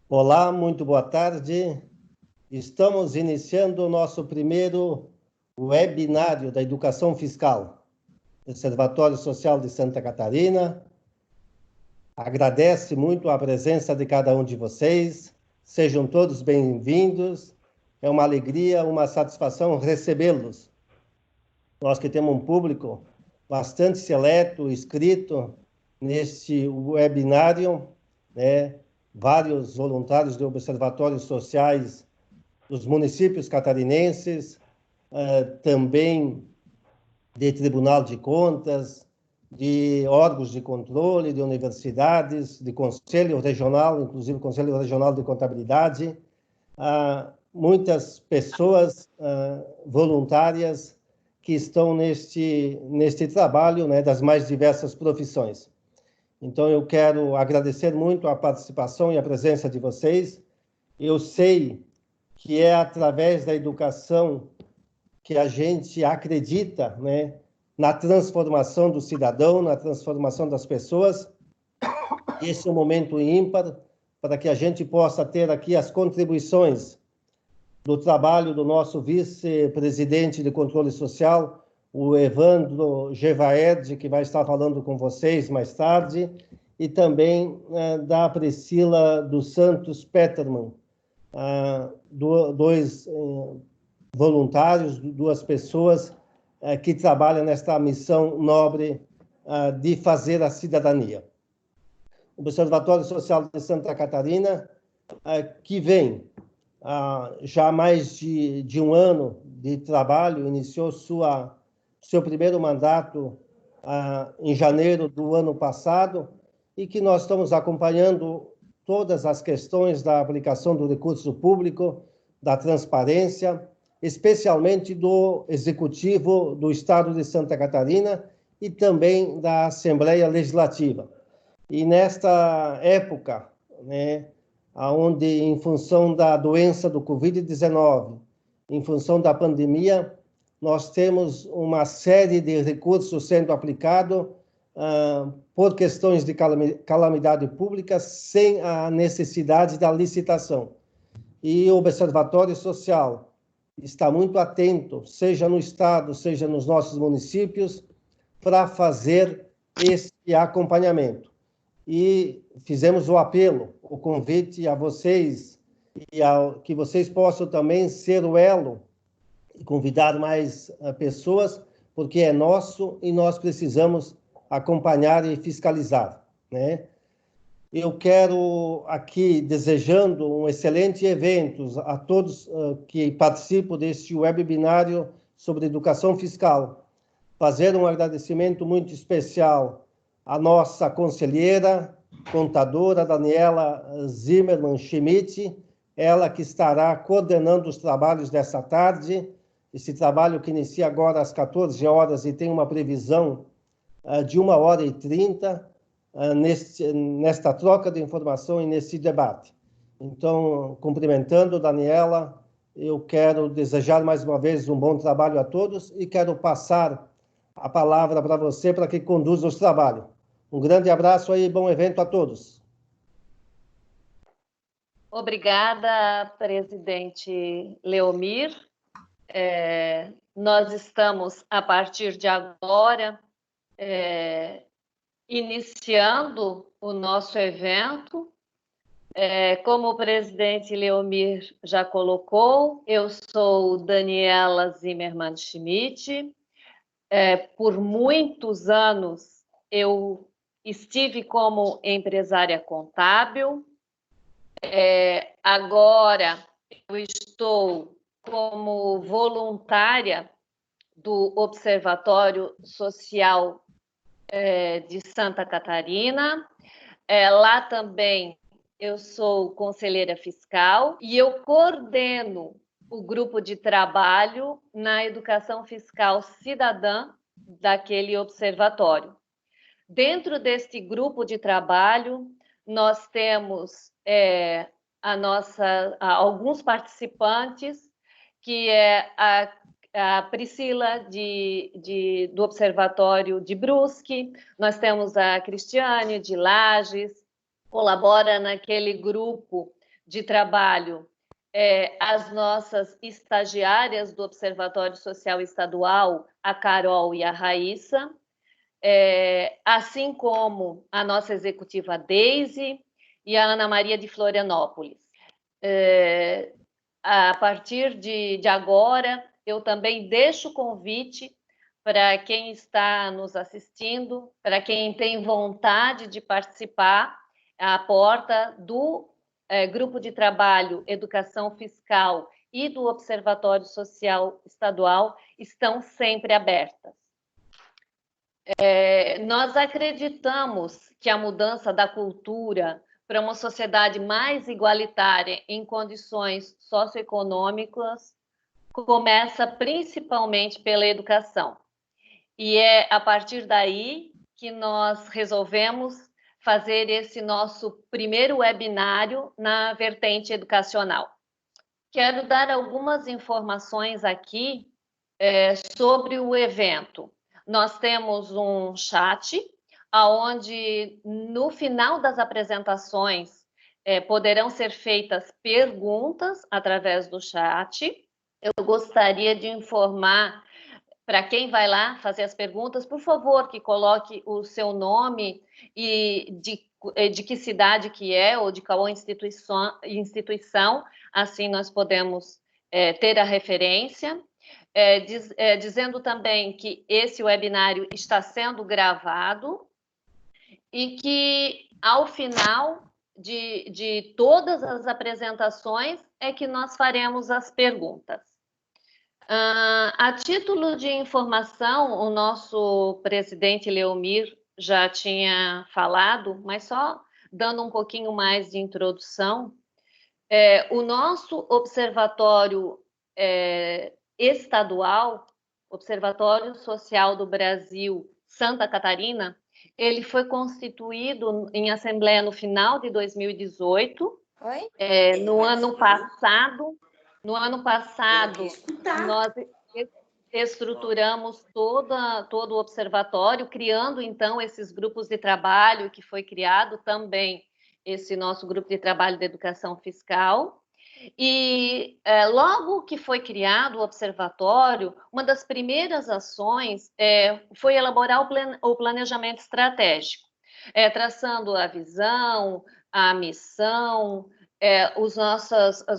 Olá, muito boa tarde. Estamos iniciando o nosso primeiro webinário da Educação Fiscal, Observatório Social de Santa Catarina. Agradece muito a presença de cada um de vocês. Sejam todos bem-vindos. É uma alegria, uma satisfação recebê-los. Nós que temos um público bastante seleto, inscrito neste webinário, né? Vários voluntários de observatórios sociais dos municípios catarinenses, também de Tribunal de Contas, de órgãos de controle, de universidades, de Conselho Regional, inclusive Conselho Regional de Contabilidade, muitas pessoas voluntárias que estão neste trabalho, né, das mais diversas profissões. Então, eu quero agradecer muito a participação e a presença de vocês. Eu sei que é através da educação que a gente acredita, né, na transformação do cidadão, na transformação das pessoas. Esse é um momento ímpar para que a gente possa ter aqui as contribuições do trabalho do nosso vice-presidente de controle social, o Evandro Gevaerd, que vai estar falando com vocês mais tarde, e também da Priscila dos Santos Peterman, dois voluntários, duas pessoas que trabalham nesta missão nobre de fazer a cidadania. O Observatório Social de Santa Catarina, que vem já há mais de um ano de trabalho, iniciou seu primeiro mandato em janeiro do ano passado, e que nós estamos acompanhando todas as questões da aplicação do recurso público, da transparência, especialmente do Executivo do Estado de Santa Catarina e também da Assembleia Legislativa. E nesta época, né, onde, em função da doença do Covid-19, em função da pandemia, nós temos uma série de recursos sendo aplicados por questões de calamidade pública, sem a necessidade da licitação. E o Observatório Social está muito atento, seja no Estado, seja nos nossos municípios, para fazer esse acompanhamento. E fizemos o apelo, o convite a vocês, que vocês possam também ser o elo e convidar mais pessoas, porque é nosso e nós precisamos acompanhar e fiscalizar, né? Eu quero aqui, desejando um excelente evento a todos que participam deste webinário sobre educação fiscal, fazer um agradecimento muito especial à nossa conselheira, contadora, Daniela Zimmermann Schmidt, ela que estará coordenando os trabalhos dessa tarde, esse trabalho que inicia agora às 14 horas e tem uma previsão de 1h30 nesta troca de informação e nesse debate. Então, cumprimentando Daniela, eu quero desejar mais uma vez um bom trabalho a todos e quero passar a palavra para você para que conduza os trabalhos. Um grande abraço e bom evento a todos. Obrigada, presidente Leomir. Nós estamos, a partir de agora, iniciando o nosso evento. Como o presidente Leomir já colocou, eu sou Daniela Zimmermann Schmidt. Por muitos anos, eu estive como empresária contábil. Agora, eu estou como voluntária do Observatório Social de Santa Catarina. Lá também eu sou conselheira fiscal e eu coordeno o grupo de trabalho na educação fiscal cidadã daquele observatório. Dentro deste grupo de trabalho, nós temos alguns participantes, que é a Priscila, do Observatório de Brusque, nós temos a Cristiane, de Lages, colabora naquele grupo de trabalho, as nossas estagiárias do Observatório Social Estadual, a Carol e a Raíssa, assim como a nossa executiva Deise e a Ana Maria de Florianópolis. A partir de agora, eu também deixo o convite para quem está nos assistindo, para quem tem vontade de participar, a porta do Grupo de Trabalho Educação Fiscal e do Observatório Social Estadual estão sempre abertas. Nós acreditamos que a mudança da cultura para uma sociedade mais igualitária em condições socioeconômicas começa principalmente pela educação. E é a partir daí que nós resolvemos fazer esse nosso primeiro webinário na vertente educacional. Quero dar algumas informações aqui sobre o evento. Nós temos um chat, onde no final das apresentações poderão ser feitas perguntas através do chat. Eu gostaria de informar para quem vai lá fazer as perguntas, por favor, que coloque o seu nome e de que cidade que é, ou de qual instituição, assim nós podemos ter a referência. Dizendo também que esse webinário está sendo gravado e que, ao final de todas as apresentações, é que nós faremos as perguntas. A título de informação, o nosso presidente Leomir já tinha falado, mas só dando um pouquinho mais de introdução, o nosso observatório estadual, Observatório Social do Brasil Santa Catarina, ele foi constituído em assembleia no final de 2018. No ano passado, nós estruturamos todo o observatório, criando, então, esses grupos de trabalho, que foi criado também esse nosso grupo de trabalho de educação fiscal. E logo que foi criado o observatório, uma das primeiras ações foi elaborar o planejamento estratégico, traçando a visão, a missão, os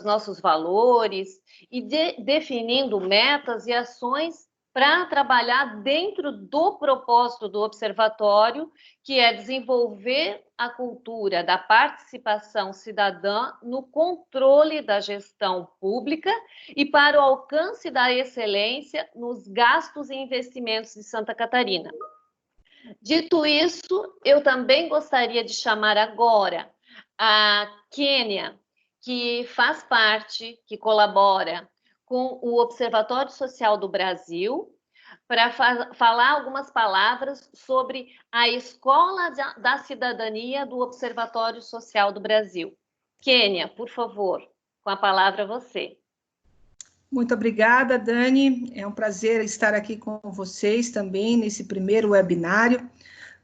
nossos valores e definindo metas e ações para trabalhar dentro do propósito do observatório, que é desenvolver a cultura da participação cidadã no controle da gestão pública e para o alcance da excelência nos gastos e investimentos de Santa Catarina. Dito isso, eu também gostaria de chamar agora a Kênia, que faz parte, que colabora com o Observatório Social do Brasil, para falar algumas palavras sobre a Escola da Cidadania do Observatório Social do Brasil. Kênia, por favor, com a palavra você. Muito obrigada, Dani. É um prazer estar aqui com vocês também nesse primeiro webinário.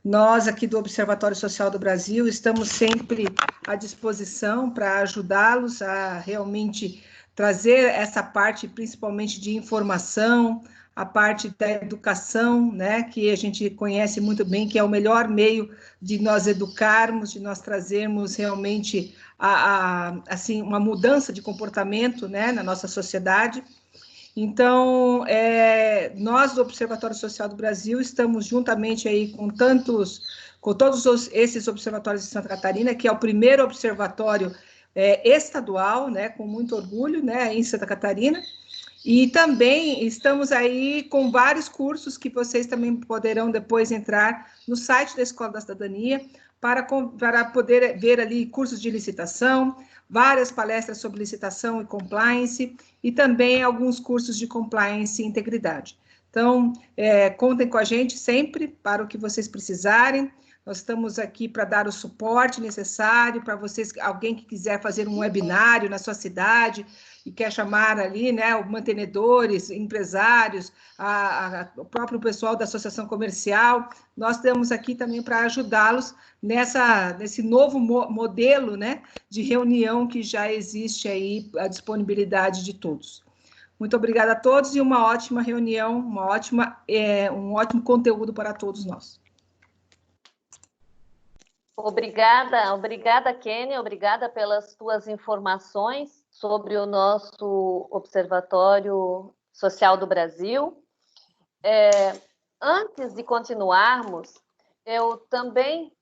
Nós, aqui do Observatório Social do Brasil, estamos sempre à disposição para ajudá-los a realmente trazer essa parte, principalmente de informação, a parte da educação, né, que a gente conhece muito bem, que é o melhor meio de nós educarmos, de nós trazermos realmente assim, uma mudança de comportamento, né, na nossa sociedade. Então, nós do Observatório Social do Brasil estamos juntamente aí com todos esses observatórios de Santa Catarina, que é o primeiro observatório estadual, né, com muito orgulho, né, em Santa Catarina. E também estamos aí com vários cursos que vocês também poderão depois entrar no site da Escola da Cidadania para poder ver ali cursos de licitação, várias palestras sobre licitação e compliance e também alguns cursos de compliance e integridade. Então, contem com a gente sempre para o que vocês precisarem. Nós estamos aqui para dar o suporte necessário para vocês, alguém que quiser fazer um webinário na sua cidade e quer chamar ali, né, os mantenedores, empresários, o próprio pessoal da associação comercial, nós estamos aqui também para ajudá-los nesse novo modelo, né, de reunião que já existe aí, a disponibilidade de todos. Muito obrigada a todos e uma ótima reunião, um ótimo conteúdo para todos nós. Obrigada, Kênia, obrigada pelas tuas informações sobre o nosso Observatório Social do Brasil. Antes de continuarmos, eu também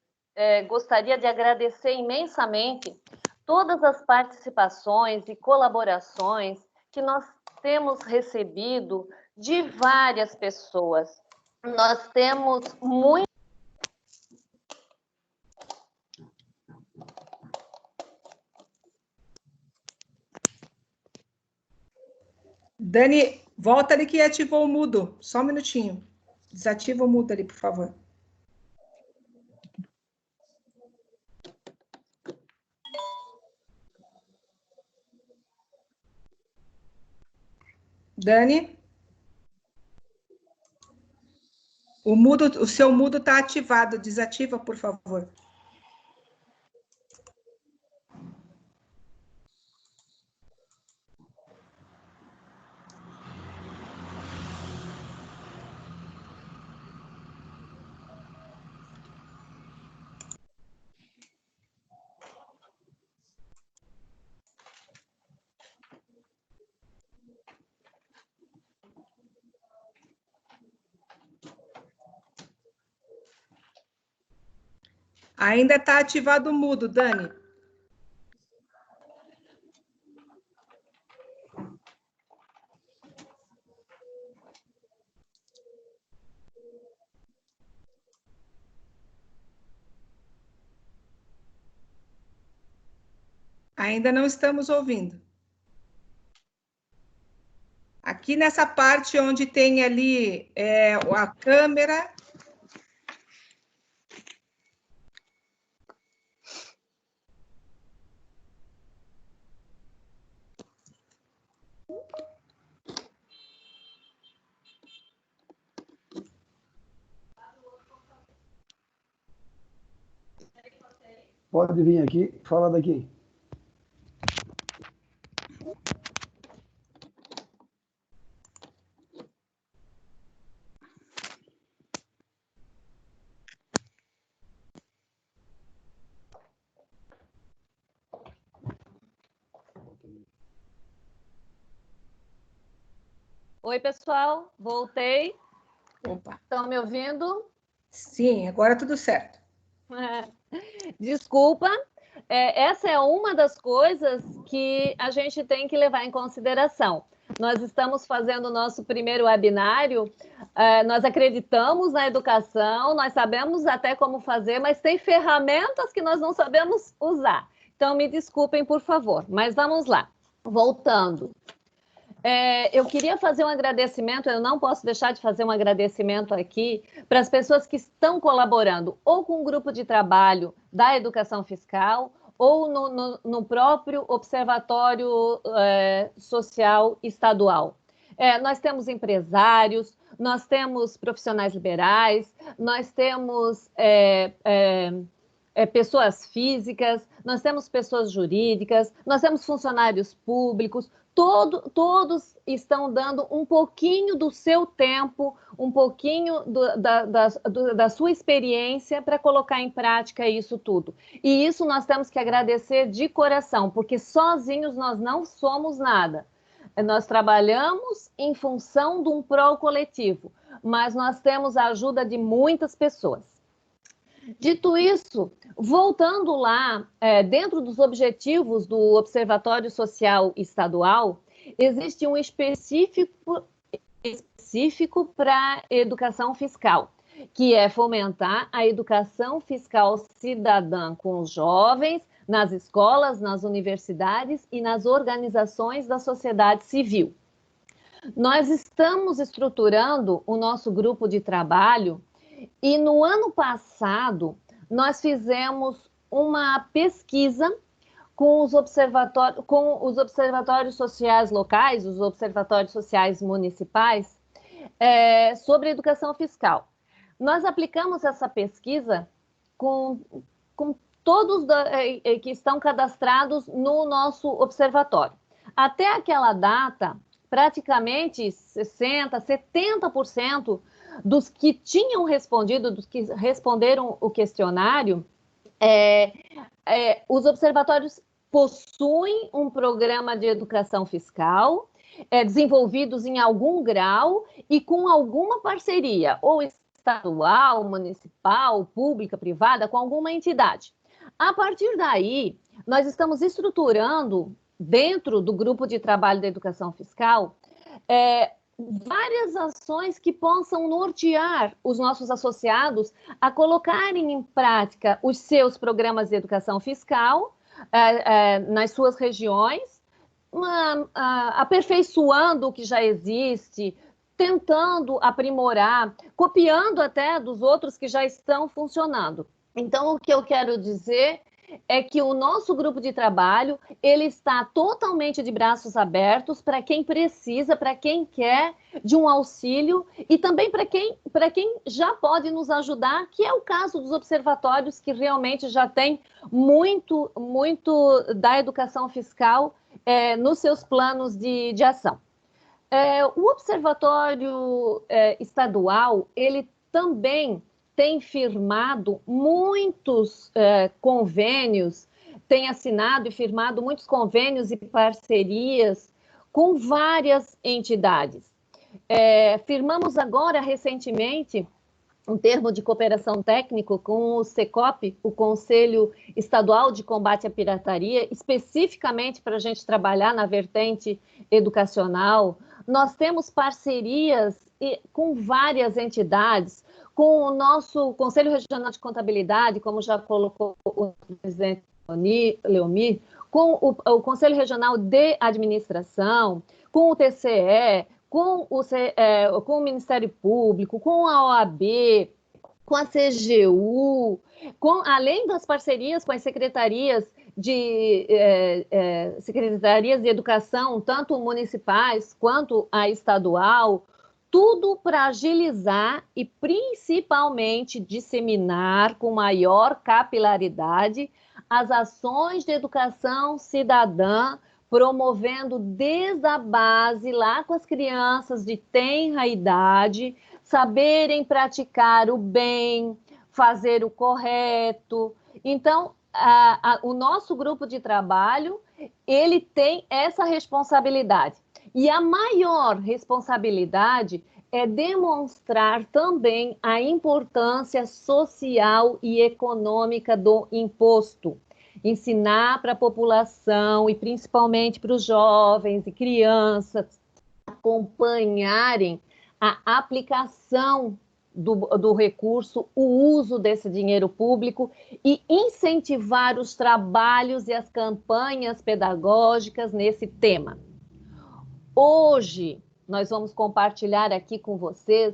gostaria de agradecer imensamente todas as participações e colaborações que nós temos recebido de várias pessoas. Nós temos muito. Dani, volta ali que ativou o mudo. Só um minutinho. Desativa o mudo ali, por favor. Dani? O seu mudo está ativado. Desativa, por favor. Ainda está ativado o mudo, Dani. Ainda não estamos ouvindo. Aqui nessa parte onde tem ali a câmera. Pode vir aqui, fala daqui. Oi, pessoal, voltei. Opa. Estão me ouvindo? Sim, agora tudo certo. Desculpa, essa é uma das coisas que a gente tem que levar em consideração. Nós estamos fazendo o nosso primeiro webinário, nós acreditamos na educação, nós sabemos até como fazer, mas tem ferramentas que nós não sabemos usar. Então, me desculpem, por favor, mas vamos lá. Voltando. Eu queria fazer um agradecimento, eu não posso deixar de fazer um agradecimento aqui para as pessoas que estão colaborando, ou com o grupo de trabalho da educação fiscal, ou no próprio Observatório Social Estadual. Nós temos empresários, nós temos profissionais liberais, nós temos pessoas físicas, nós temos pessoas jurídicas, nós temos funcionários públicos, todos estão dando um pouquinho do seu tempo, um pouquinho da sua experiência para colocar em prática isso tudo. E isso nós temos que agradecer de coração, porque sozinhos nós não somos nada. Nós trabalhamos em função de um pró coletivo, mas nós temos a ajuda de muitas pessoas. Dito isso, voltando lá, dentro dos objetivos do Observatório Social Estadual, existe um específico para a educação fiscal, que é fomentar a educação fiscal cidadã com os jovens, nas escolas, nas universidades e nas organizações da sociedade civil. Nós estamos estruturando o nosso grupo de trabalho e no ano passado nós fizemos uma pesquisa com os observatórios sociais locais, os observatórios sociais municipais, sobre educação fiscal. Nós aplicamos essa pesquisa com todos que estão cadastrados no nosso observatório. Até aquela data, praticamente 60%, 70% dos que tinham respondido, dos que responderam o questionário, os observatórios possuem um programa de educação fiscal, desenvolvidos em algum grau e com alguma parceria, ou estadual, municipal, pública, privada, com alguma entidade. A partir daí, nós estamos estruturando, dentro do grupo de trabalho da educação fiscal, várias ações que possam nortear os nossos associados a colocarem em prática os seus programas de educação fiscal nas suas regiões, aperfeiçoando o que já existe, tentando aprimorar, copiando até dos outros que já estão funcionando. Então, o que eu quero dizer é que o nosso grupo de trabalho, ele está totalmente de braços abertos para quem precisa, para quem quer de um auxílio e também para quem já pode nos ajudar, que é o caso dos observatórios, que realmente já tem muito da educação fiscal nos seus planos de ação. O observatório estadual, ele também tem firmado muitos convênios, tem assinado e firmado muitos convênios e parcerias com várias entidades. Firmamos agora, recentemente, um termo de cooperação técnico com o SECOP, o Conselho Estadual de Combate à Pirataria, especificamente para a gente trabalhar na vertente educacional. Nós temos parcerias com várias entidades, com o nosso Conselho Regional de Contabilidade, como já colocou o presidente Leomir, com o Conselho Regional de Administração, com o TCE, com o Ministério Público, com a OAB, com a CGU, além das parcerias com as secretarias de educação, tanto municipais quanto a estadual, tudo para agilizar e principalmente disseminar com maior capilaridade as ações de educação cidadã, promovendo desde a base, lá com as crianças de tenra idade, saberem praticar o bem, fazer o correto. Então, o nosso grupo de trabalho, ele tem essa responsabilidade. E a maior responsabilidade é demonstrar também a importância social e econômica do imposto. Ensinar para a população e principalmente para os jovens e crianças acompanharem a aplicação do recurso, o uso desse dinheiro público e incentivar os trabalhos e as campanhas pedagógicas nesse tema. Hoje, nós vamos compartilhar aqui com vocês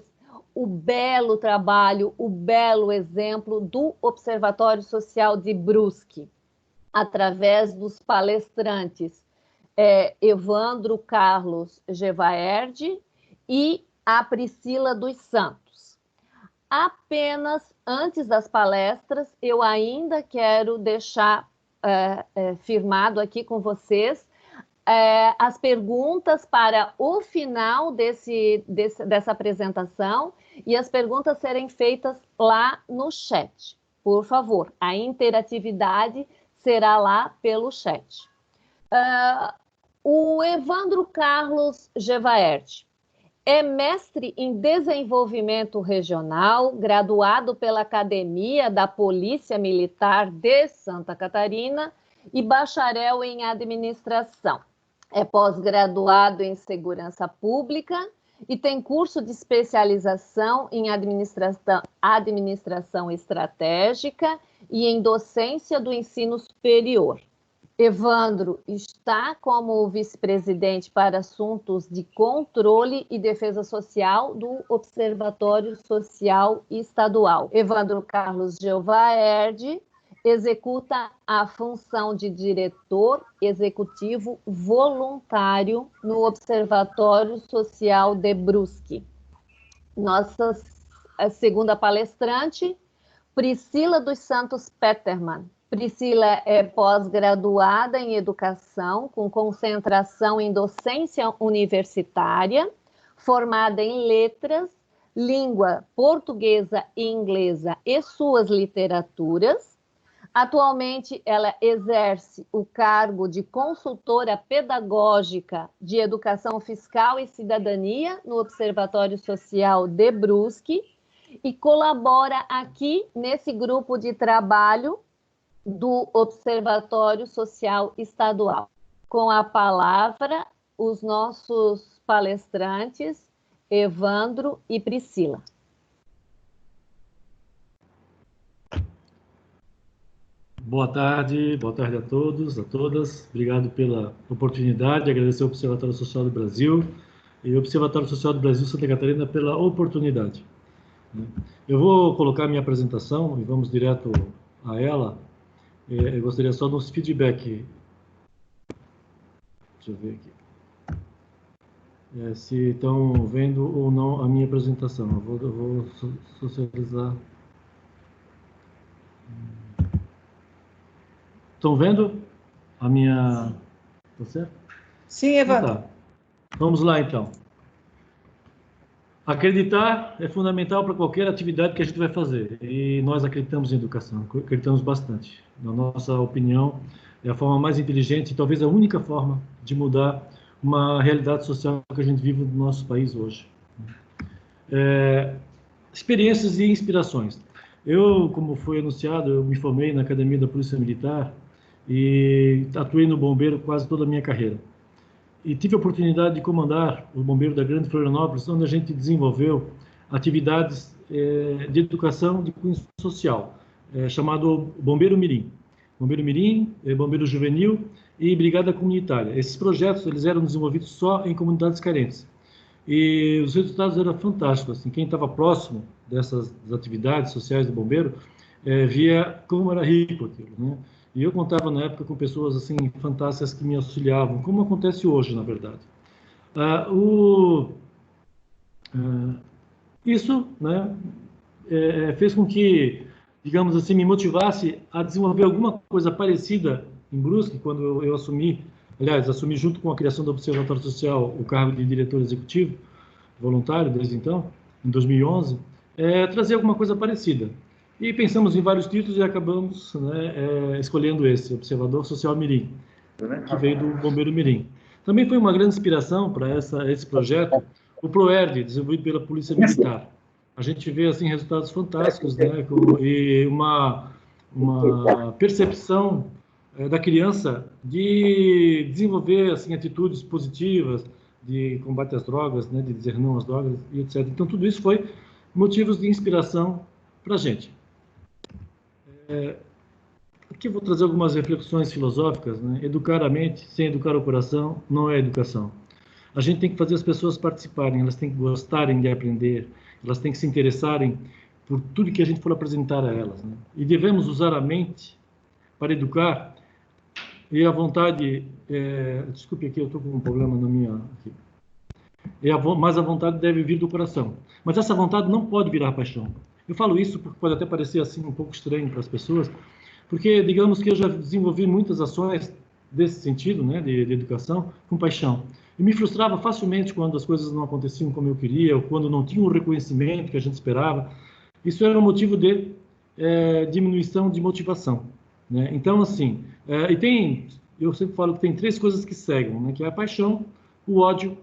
o belo trabalho, o belo exemplo do Observatório Social de Brusque, através dos palestrantes Evandro Carlos Gevaerd e a Priscila dos Santos. Apenas antes das palestras, eu ainda quero deixar firmado aqui com vocês as perguntas para o final dessa apresentação e as perguntas serem feitas lá no chat. Por favor, a interatividade será lá pelo chat. O Evandro Carlos Gevaerd é mestre em desenvolvimento regional, graduado pela Academia da Polícia Militar de Santa Catarina e bacharel em administração. É pós-graduado em segurança pública e tem curso de especialização em administração estratégica e em docência do ensino superior. Evandro está como vice-presidente para assuntos de controle e defesa social do Observatório Social Estadual. Evandro Carlos Jeová Erde executa a função de diretor executivo voluntário no Observatório Social de Brusque. Nossa segunda palestrante, Priscila dos Santos Petermann. Priscila é pós-graduada em educação, com concentração em docência universitária, formada em letras, língua portuguesa e inglesa e suas literaturas. Atualmente, ela exerce o cargo de consultora pedagógica de educação fiscal e cidadania no Observatório Social de Brusque e colabora aqui nesse grupo de trabalho do Observatório Social Estadual. Com a palavra, os nossos palestrantes, Evandro e Priscila. Boa tarde a todos, a todas. Obrigado pela oportunidade, agradecer ao Observatório Social do Brasil e ao Observatório Social do Brasil Santa Catarina pela oportunidade. Eu vou colocar minha apresentação e vamos direto a ela. Eu gostaria só de uns feedback. Deixa eu ver aqui. Se estão vendo ou não a minha apresentação. Eu vou socializar. Estão vendo a minha... Tá certo? Sim, Evandro. Então, tá. Vamos lá, então. Acreditar é fundamental para qualquer atividade que a gente vai fazer. E nós acreditamos em educação, acreditamos bastante. Na nossa opinião, é a forma mais inteligente e talvez a única forma de mudar uma realidade social que a gente vive no nosso país hoje. Experiências e inspirações. Eu, como foi anunciado, eu me formei na Academia da Polícia Militar e atuei no bombeiro quase toda a minha carreira. E tive a oportunidade de comandar o bombeiro da Grande Florianópolis, onde a gente desenvolveu atividades de educação de cunho social, chamado Bombeiro Mirim. Bombeiro Mirim, Bombeiro Juvenil e Brigada Comunitária. Esses projetos eles eram desenvolvidos só em comunidades carentes. E os resultados eram fantásticos. Assim, quem estava próximo dessas atividades sociais do bombeiro via como era rico aquilo, né? E eu contava na época com pessoas assim fantásticas que me auxiliavam, como acontece hoje, na verdade. Isso, né, fez com que, digamos assim, me motivasse a desenvolver alguma coisa parecida em Brusque, quando eu assumi, aliás, assumi junto com a criação do Observatório Social o cargo de diretor executivo, voluntário desde então, em 2011, trazer alguma coisa parecida. E pensamos em vários títulos e acabamos, né, escolhendo esse, Observador Social Mirim, que veio do Bombeiro Mirim. Também foi uma grande inspiração para esse projeto, o ProERD, desenvolvido pela Polícia Militar. A gente vê assim, resultados fantásticos, né, e uma percepção da criança de desenvolver assim, atitudes positivas, de combate às drogas, né, de dizer não às drogas, e etc. Então, tudo isso foi motivos de inspiração para a gente. Aqui eu vou trazer algumas reflexões filosóficas, né? Educar a mente sem educar o coração não é educação. A gente tem que fazer as pessoas participarem, elas têm que gostarem de aprender, elas têm que se interessarem por tudo que a gente for apresentar a elas, né? E devemos usar a mente para educar e a vontade... desculpe aqui, eu estou com um problema na minha... Aqui. Mas a vontade deve vir do coração. Mas essa vontade não pode virar paixão. Eu falo isso porque pode até parecer assim um pouco estranho para as pessoas, porque digamos que eu já desenvolvi muitas ações desse sentido, né, de educação, com paixão. E me frustrava facilmente quando as coisas não aconteciam como eu queria, ou quando não tinha o reconhecimento que a gente esperava. Isso era um motivo de diminuição de motivação, né? Então, assim, eu sempre falo que tem 3 coisas que cegam, né, que é a paixão, o ódio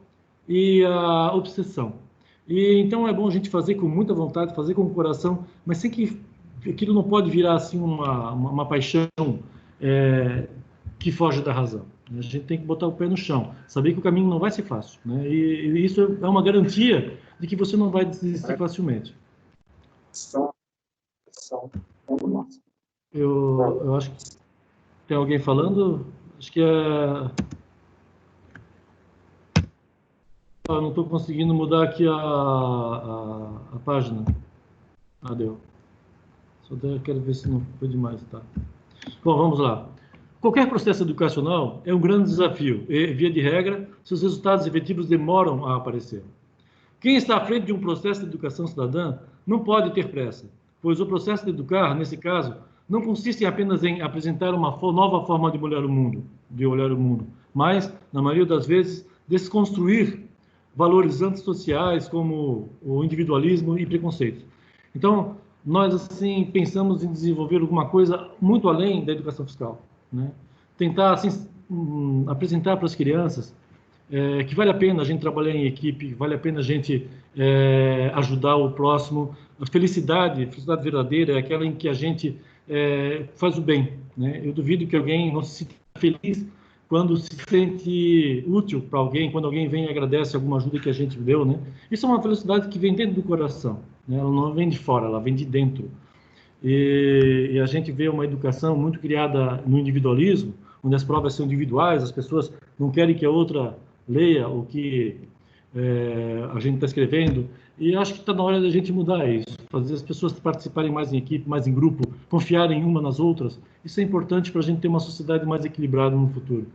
e a obsessão. E então é bom a gente fazer com muita vontade, fazer com o coração, mas sem que aquilo não pode virar assim uma paixão que foge da razão. A gente tem que botar o pé no chão, saber que o caminho não vai ser fácil, né? E isso é uma garantia de que você não vai desistir facilmente. Eu acho que tem alguém falando. Acho que não estou conseguindo mudar aqui a página. Deu. Só quero ver se não foi demais, tá? Bom, vamos lá. Qualquer processo educacional é um grande desafio e, via de regra, seus resultados efetivos demoram a aparecer. Quem está à frente de um processo de educação cidadã não pode ter pressa, pois o processo de educar, nesse caso, não consiste apenas em apresentar uma nova forma de olhar o mundo, mas, na maioria das vezes, desconstruir valores antissociais como o individualismo e preconceito. Então, nós, assim, pensamos em desenvolver alguma coisa muito além da educação fiscal, né? Tentar, assim, apresentar para as crianças que vale a pena a gente trabalhar em equipe, vale a pena a gente ajudar o próximo. A felicidade verdadeira é aquela em que a gente faz o bem, né? Eu duvido que alguém não se sinta feliz quando se sente útil para alguém, quando alguém vem e agradece alguma ajuda que a gente deu, né? Isso é uma felicidade que vem dentro do coração, né? Ela não vem de fora, ela vem de dentro. E a gente vê uma educação muito criada no individualismo, onde as provas são individuais, as pessoas não querem que a outra leia o que a gente está escrevendo, e acho que está na hora da gente mudar isso, fazer as pessoas participarem mais em equipe, mais em grupo, confiarem uma nas outras. Isso é importante para a gente ter uma sociedade mais equilibrada no futuro.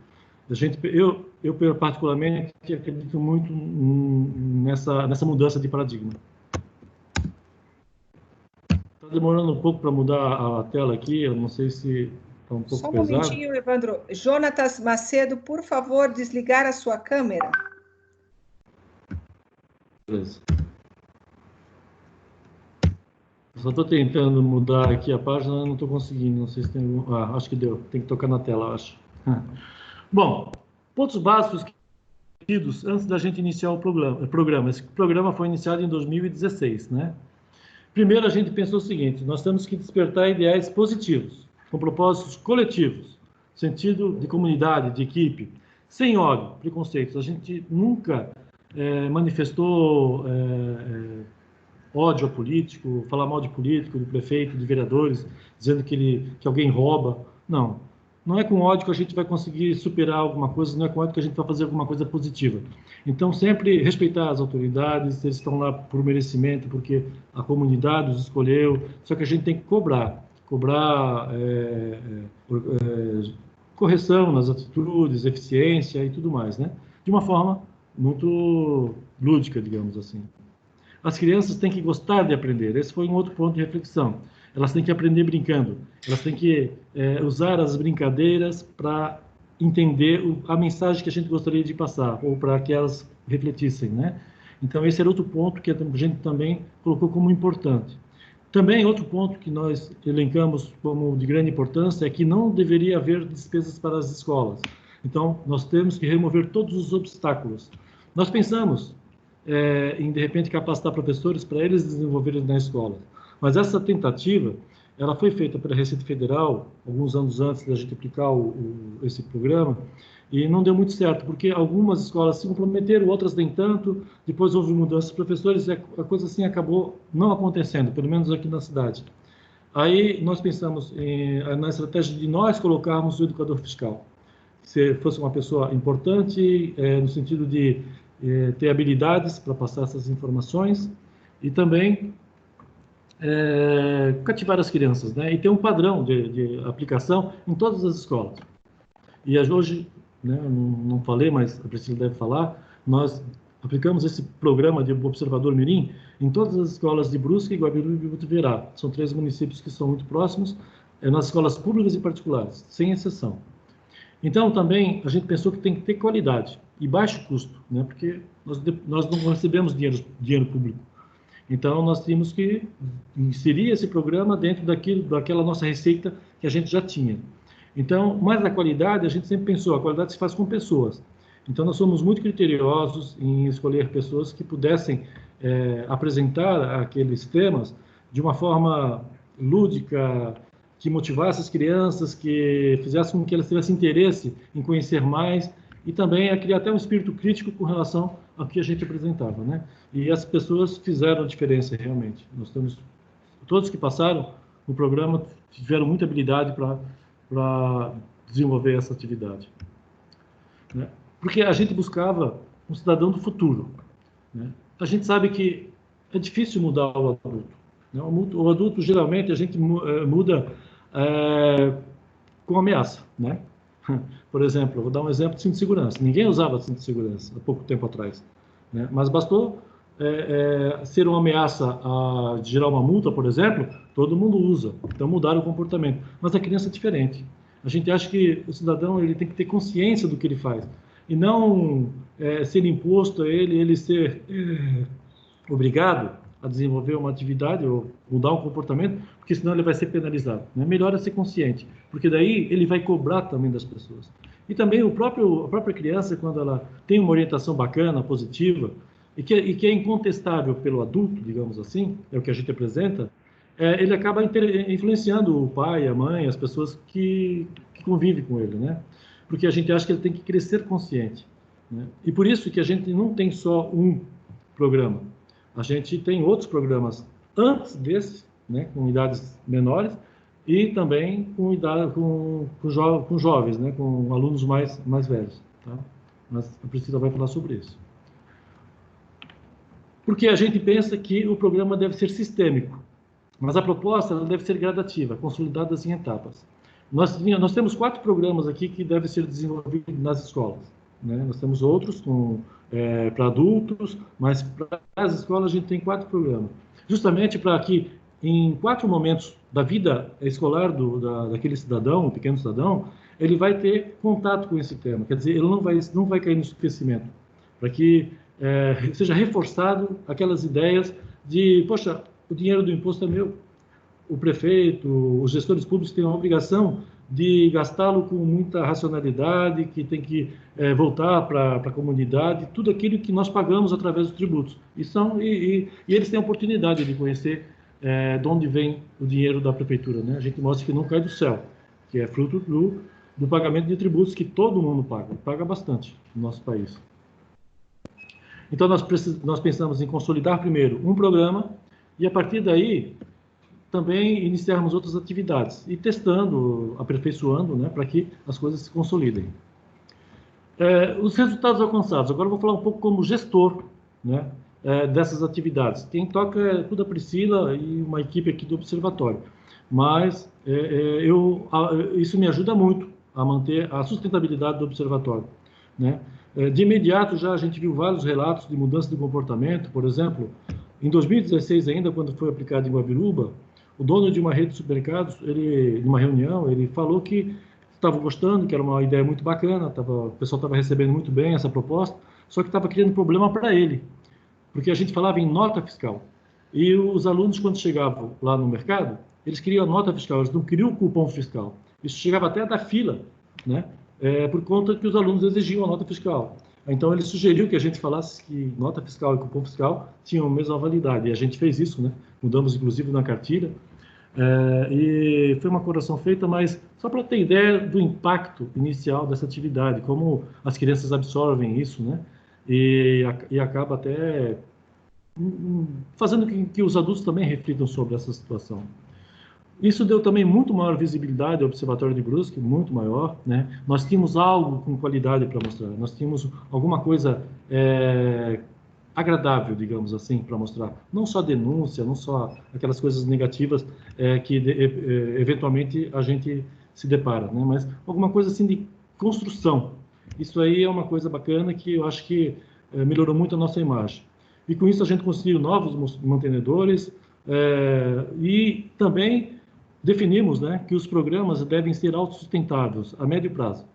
Eu particularmente acredito muito nessa mudança de paradigma. Está demorando um pouco para mudar a tela aqui, eu não sei se está um pouco pesado. Só um momentinho, Evandro. Jonatas Macedo, por favor, desligar a sua câmera. Beleza. Só estou tentando mudar aqui a página, não estou conseguindo, não sei se tem algum... acho que deu, tem que tocar na tela, acho. Bom, pontos básicos antes da gente iniciar o programa. Esse programa foi iniciado em 2016, né? Primeiro, a gente pensou o seguinte: nós temos que despertar ideais positivos, com propósitos coletivos, sentido de comunidade, de equipe, sem ódio, preconceitos. A gente nunca manifestou ódio a político, falar mal de político, de prefeito, de vereadores, dizendo que alguém rouba. Não. Não é com ódio que a gente vai conseguir superar alguma coisa, não é com ódio que a gente vai fazer alguma coisa positiva. Então, sempre respeitar as autoridades, eles estão lá por merecimento, porque a comunidade os escolheu, só que a gente tem que cobrar correção nas atitudes, eficiência e tudo mais, né? De uma forma muito lúdica, digamos assim. As crianças têm que gostar de aprender. Esse foi um outro ponto de reflexão. Elas têm que aprender brincando. Elas têm que usar as brincadeiras para entender a mensagem que a gente gostaria de passar, ou para que elas refletissem, né? Então, esse era outro ponto que a gente também colocou como importante. Também, outro ponto que nós elencamos como de grande importância é que não deveria haver despesas para as escolas. Então, nós temos que remover todos os obstáculos. Nós pensamos em, de repente, capacitar professores para eles desenvolverem na escola. Mas essa tentativa, ela foi feita pela Receita Federal, alguns anos antes da gente aplicar esse programa, e não deu muito certo, porque algumas escolas se comprometeram, outras nem tanto, depois houve mudanças de professores, e a coisa assim acabou não acontecendo, pelo menos aqui na cidade. Aí nós pensamos na estratégia de nós colocarmos o educador fiscal. Se fosse uma pessoa importante, no sentido de ter habilidades para passar essas informações, e também cativar as crianças, né? E ter um padrão de aplicação em todas as escolas. E hoje, né, não falei, mas a Priscila deve falar, nós aplicamos esse programa de Observador Mirim em todas as escolas de Brusque, Guabiruba e Botuverá. São 3 municípios que são muito próximos, nas escolas públicas e particulares, sem exceção. Então, também, a gente pensou que tem que ter qualidade e baixo custo, né? Porque nós não recebemos dinheiro público. Então, nós tínhamos que inserir esse programa dentro daquela nossa receita que a gente já tinha. Então, mais a qualidade, a gente sempre pensou, a qualidade se faz com pessoas. Então, nós somos muito criteriosos em escolher pessoas que pudessem apresentar aqueles temas de uma forma lúdica, que motivasse as crianças, que fizesse com que elas tivessem interesse em conhecer mais e também a criar até um espírito crítico com relação ao que a gente apresentava, né? E as pessoas fizeram a diferença realmente. Nós temos todos que passaram no programa tiveram muita habilidade para desenvolver essa atividade, né? Porque a gente buscava um cidadão do futuro, né? A gente sabe que é difícil mudar o adulto, né? O adulto, geralmente, a gente muda com ameaça, né? Por exemplo, eu vou dar um exemplo de cinto de segurança. Ninguém usava cinto de segurança há pouco tempo atrás, né? Mas bastou ser uma ameaça de gerar uma multa, por exemplo, todo mundo usa. Então mudaram o comportamento. Mas a criança é diferente. A gente acha que o cidadão ele tem que ter consciência do que ele faz e não ser imposto a ele ser obrigado a desenvolver uma atividade ou mudar um comportamento, porque senão ele vai ser penalizado, né? Melhor é ser consciente, porque daí ele vai cobrar também das pessoas. E também a própria criança, quando ela tem uma orientação bacana, positiva, e que é incontestável pelo adulto, digamos assim, é o que a gente apresenta, ele acaba influenciando o pai, a mãe, as pessoas que convivem com ele, né? Porque a gente acha que ele tem que crescer consciente, né? E por isso que a gente não tem só um programa. A gente tem outros programas antes desse, né, com idades menores, e também com jovens, né, com alunos mais velhos. Tá? Mas a Priscila vai falar sobre isso. Porque a gente pensa que o programa deve ser sistêmico, mas a proposta ela deve ser gradativa, consolidada em etapas. Nós temos 4 programas aqui que devem ser desenvolvidos nas escolas, né? Nós temos outros para adultos, mas para as escolas a gente tem 4 programas. Justamente para que em 4 momentos da vida escolar daquele cidadão, pequeno cidadão, ele vai ter contato com esse tema. Quer dizer, ele não vai cair no esquecimento. Para que seja reforçado aquelas ideias de, poxa, o dinheiro do imposto é meu. O prefeito, os gestores públicos têm uma obrigação de gastá-lo com muita racionalidade, que tem que voltar para a comunidade, tudo aquilo que nós pagamos através dos tributos. E eles têm a oportunidade de conhecer de onde vem o dinheiro da prefeitura, né? A gente mostra que não cai do céu, que é fruto do pagamento de tributos que todo mundo paga bastante no nosso país. Então, nós pensamos em consolidar primeiro um programa e, a partir daí, também iniciarmos outras atividades e testando, aperfeiçoando, né, para que as coisas se consolidem. Os resultados alcançados. Agora eu vou falar um pouco como gestor, né, dessas atividades. Quem toca é tudo a Priscila e uma equipe aqui do Observatório. Mas isso me ajuda muito a manter a sustentabilidade do Observatório, né? De imediato, já a gente viu vários relatos de mudança de comportamento. Por exemplo, em 2016 ainda, quando foi aplicado em Guabiruba, o dono de uma rede de supermercados, numa reunião, ele falou que estava gostando, que era uma ideia muito bacana, o pessoal estava recebendo muito bem essa proposta, só que estava criando problema para ele, porque a gente falava em nota fiscal. E os alunos, quando chegavam lá no mercado, eles queriam a nota fiscal, eles não queriam o cupom fiscal. Isso chegava até a dar fila, né? Por conta que os alunos exigiam a nota fiscal. Então, ele sugeriu que a gente falasse que nota fiscal e cupom fiscal tinham a mesma validade. E a gente fez isso, né? Mudamos, inclusive, na cartilha. E foi uma correção feita, mas só para ter ideia do impacto inicial dessa atividade, como as crianças absorvem isso, né? E acaba até fazendo que os adultos também reflitam sobre essa situação. Isso deu também muito maior visibilidade ao Observatório de Brusque, muito maior, né? Nós tínhamos algo com qualidade para mostrar, nós tínhamos alguma coisa agradável, digamos assim, para mostrar. Não só denúncia, não só aquelas coisas negativas que eventualmente a gente se depara, né? Mas alguma coisa assim de construção. Isso aí é uma coisa bacana que eu acho que melhorou muito a nossa imagem. E com isso a gente conseguiu novos mantenedores e também definimos, né, que os programas devem ser autossustentáveis a médio prazo.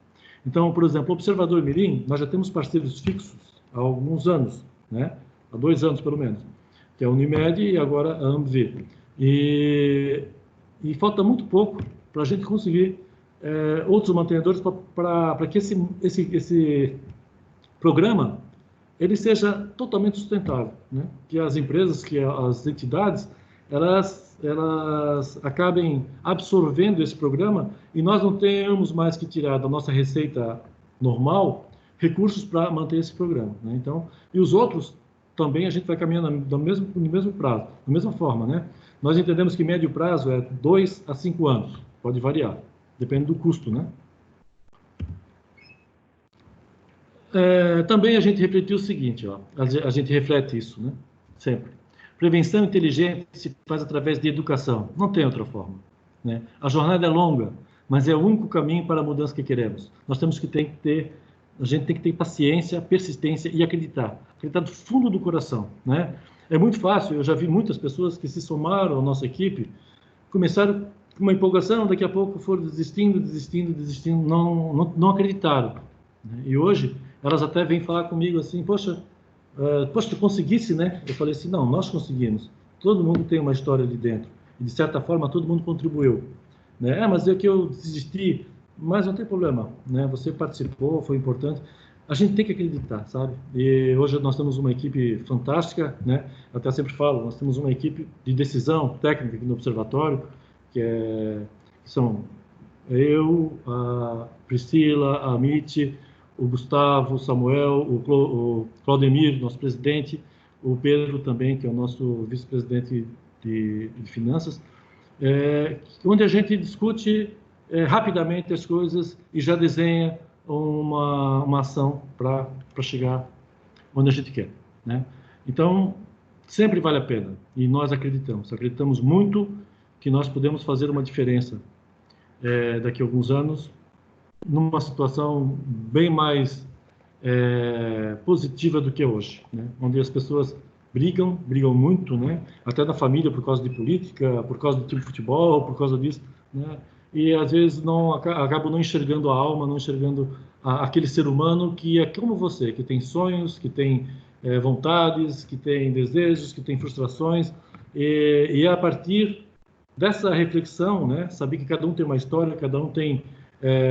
Então, por exemplo, o Observador Mirim, nós já temos parceiros fixos há alguns anos, né, há 2 anos pelo menos, que é a Unimed e agora a AMV. E falta muito pouco para a gente conseguir outros mantenedores para que esse programa ele seja totalmente sustentável, né? Que as empresas, que as entidades, elas acabem absorvendo esse programa e nós não tenhamos mais que tirar da nossa receita normal recursos para manter esse programa, né? Então, e os outros também a gente vai caminhando no mesmo prazo, da mesma forma, né? Nós entendemos que médio prazo é 2 a 5 anos, pode variar, depende do custo, né? Também a gente refletiu o seguinte, ó, a gente reflete isso, né? Sempre. Prevenção inteligente se faz através de educação, não tem outra forma, né? A jornada é longa, mas é o único caminho para a mudança que queremos. A gente tem que ter paciência, persistência e acreditar do fundo do coração, né? É muito fácil, eu já vi muitas pessoas que se somaram à nossa equipe, começaram com uma empolgação, daqui a pouco foram desistindo, não acreditaram, né? E hoje elas até vêm falar comigo assim, poxa, tu conseguisse, né? Eu falei assim, não, nós conseguimos. Todo mundo tem uma história ali dentro. E, de certa forma, todo mundo contribuiu, né? Mas é que eu desisti. Mas não tem problema, né? Você participou, foi importante. A gente tem que acreditar, sabe? E hoje nós temos uma equipe fantástica, né? Eu até sempre falo, nós temos uma equipe de decisão técnica aqui no Observatório, que são eu, a Priscila, a Mitty, o Gustavo, o Samuel, o Claudemir, nosso presidente, o Pedro também, que é o nosso vice-presidente de finanças, onde a gente discute rapidamente as coisas e já desenha uma ação para chegar onde a gente quer, né? Então, sempre vale a pena, e nós acreditamos muito que nós podemos fazer uma diferença daqui a alguns anos, numa situação bem mais positiva do que hoje, né? Onde as pessoas brigam muito, né? Até na família por causa de política, por causa do time de futebol, por causa disso, né? E às vezes acabam não enxergando a alma, não enxergando aquele ser humano que é como você, que tem sonhos, que tem vontades, que tem desejos, que tem frustrações, e a partir dessa reflexão, né? Saber que cada um tem uma história, cada um tem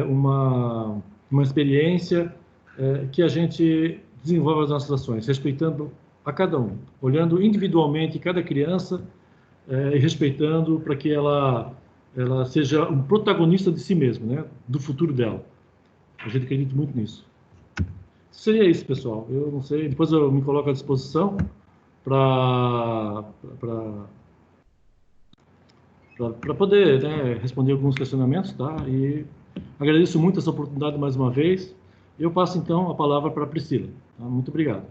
uma experiência, que a gente desenvolve as nossas ações, respeitando a cada um, olhando individualmente cada criança e respeitando para que ela seja um protagonista de si mesma, né? Do futuro dela. A gente acredita muito nisso. Seria isso, pessoal. Eu não sei, depois eu me coloco à disposição para poder, né, responder alguns questionamentos, tá? E agradeço muito essa oportunidade mais uma vez. Eu passo, então, a palavra para a Priscila. Tá? Muito obrigado.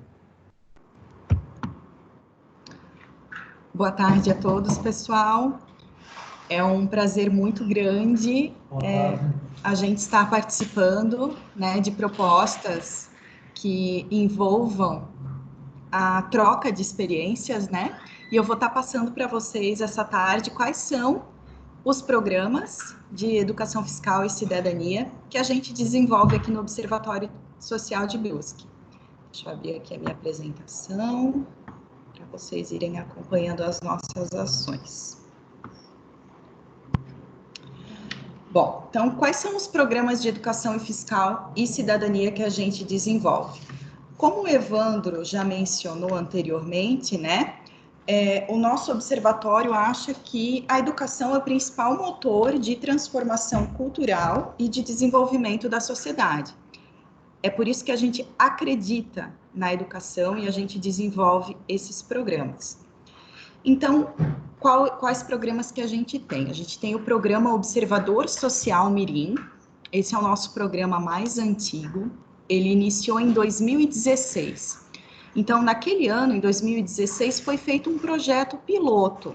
Boa tarde a todos, pessoal. É um prazer muito grande a gente estar participando, né, de propostas que envolvam a troca de experiências, né? E eu vou estar passando para vocês essa tarde quais são os programas de educação fiscal e cidadania que a gente desenvolve aqui no Observatório Social de Brusque. Deixa eu abrir aqui a minha apresentação para vocês irem acompanhando as nossas ações. Bom, então, quais são os programas de educação fiscal e cidadania que a gente desenvolve? Como o Evandro já mencionou anteriormente, né, o nosso observatório acha que a educação é o principal motor de transformação cultural e de desenvolvimento da sociedade. É por isso que a gente acredita na educação e a gente desenvolve esses programas. Então, quais programas que a gente tem? A gente tem o programa Observador Social Mirim, esse é o nosso programa mais antigo, ele iniciou em 2016. Então, naquele ano, em 2016, foi feito um projeto piloto.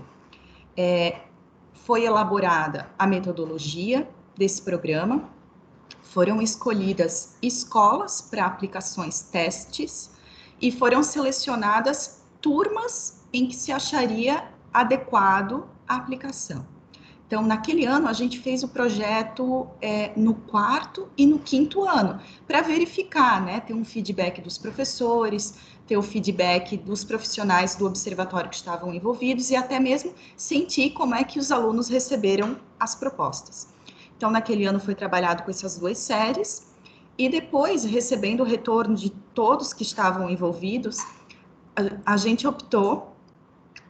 Foi elaborada a metodologia desse programa, foram escolhidas escolas para aplicações testes e foram selecionadas turmas em que se acharia adequado a aplicação. Então, naquele ano, a gente fez o projeto no 4º e no 5º ano, para verificar, né, ter um feedback dos professores, ter o feedback dos profissionais do observatório que estavam envolvidos e até mesmo sentir como é que os alunos receberam as propostas. Então, naquele ano foi trabalhado com essas 2 séries e depois, recebendo o retorno de todos que estavam envolvidos, a gente optou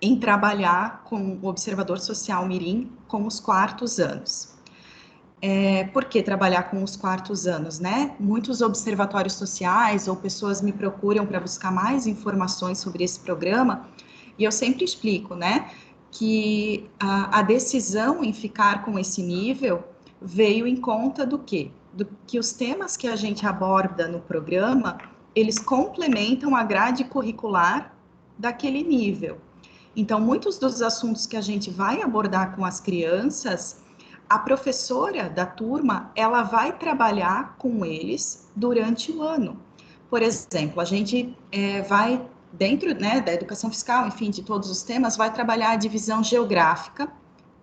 em trabalhar com o Observador Social Mirim com os 4º anos. Por que trabalhar com os 4º anos, né? Muitos observatórios sociais ou pessoas me procuram para buscar mais informações sobre esse programa e eu sempre explico, né, que a decisão em ficar com esse nível veio em conta do quê? Do que os temas que a gente aborda no programa eles complementam a grade curricular daquele nível. Então, muitos dos assuntos que a gente vai abordar com as crianças, a professora da turma, ela vai trabalhar com eles durante o ano. Por exemplo, a gente vai, dentro, né, da educação fiscal, enfim, de todos os temas, vai trabalhar a divisão geográfica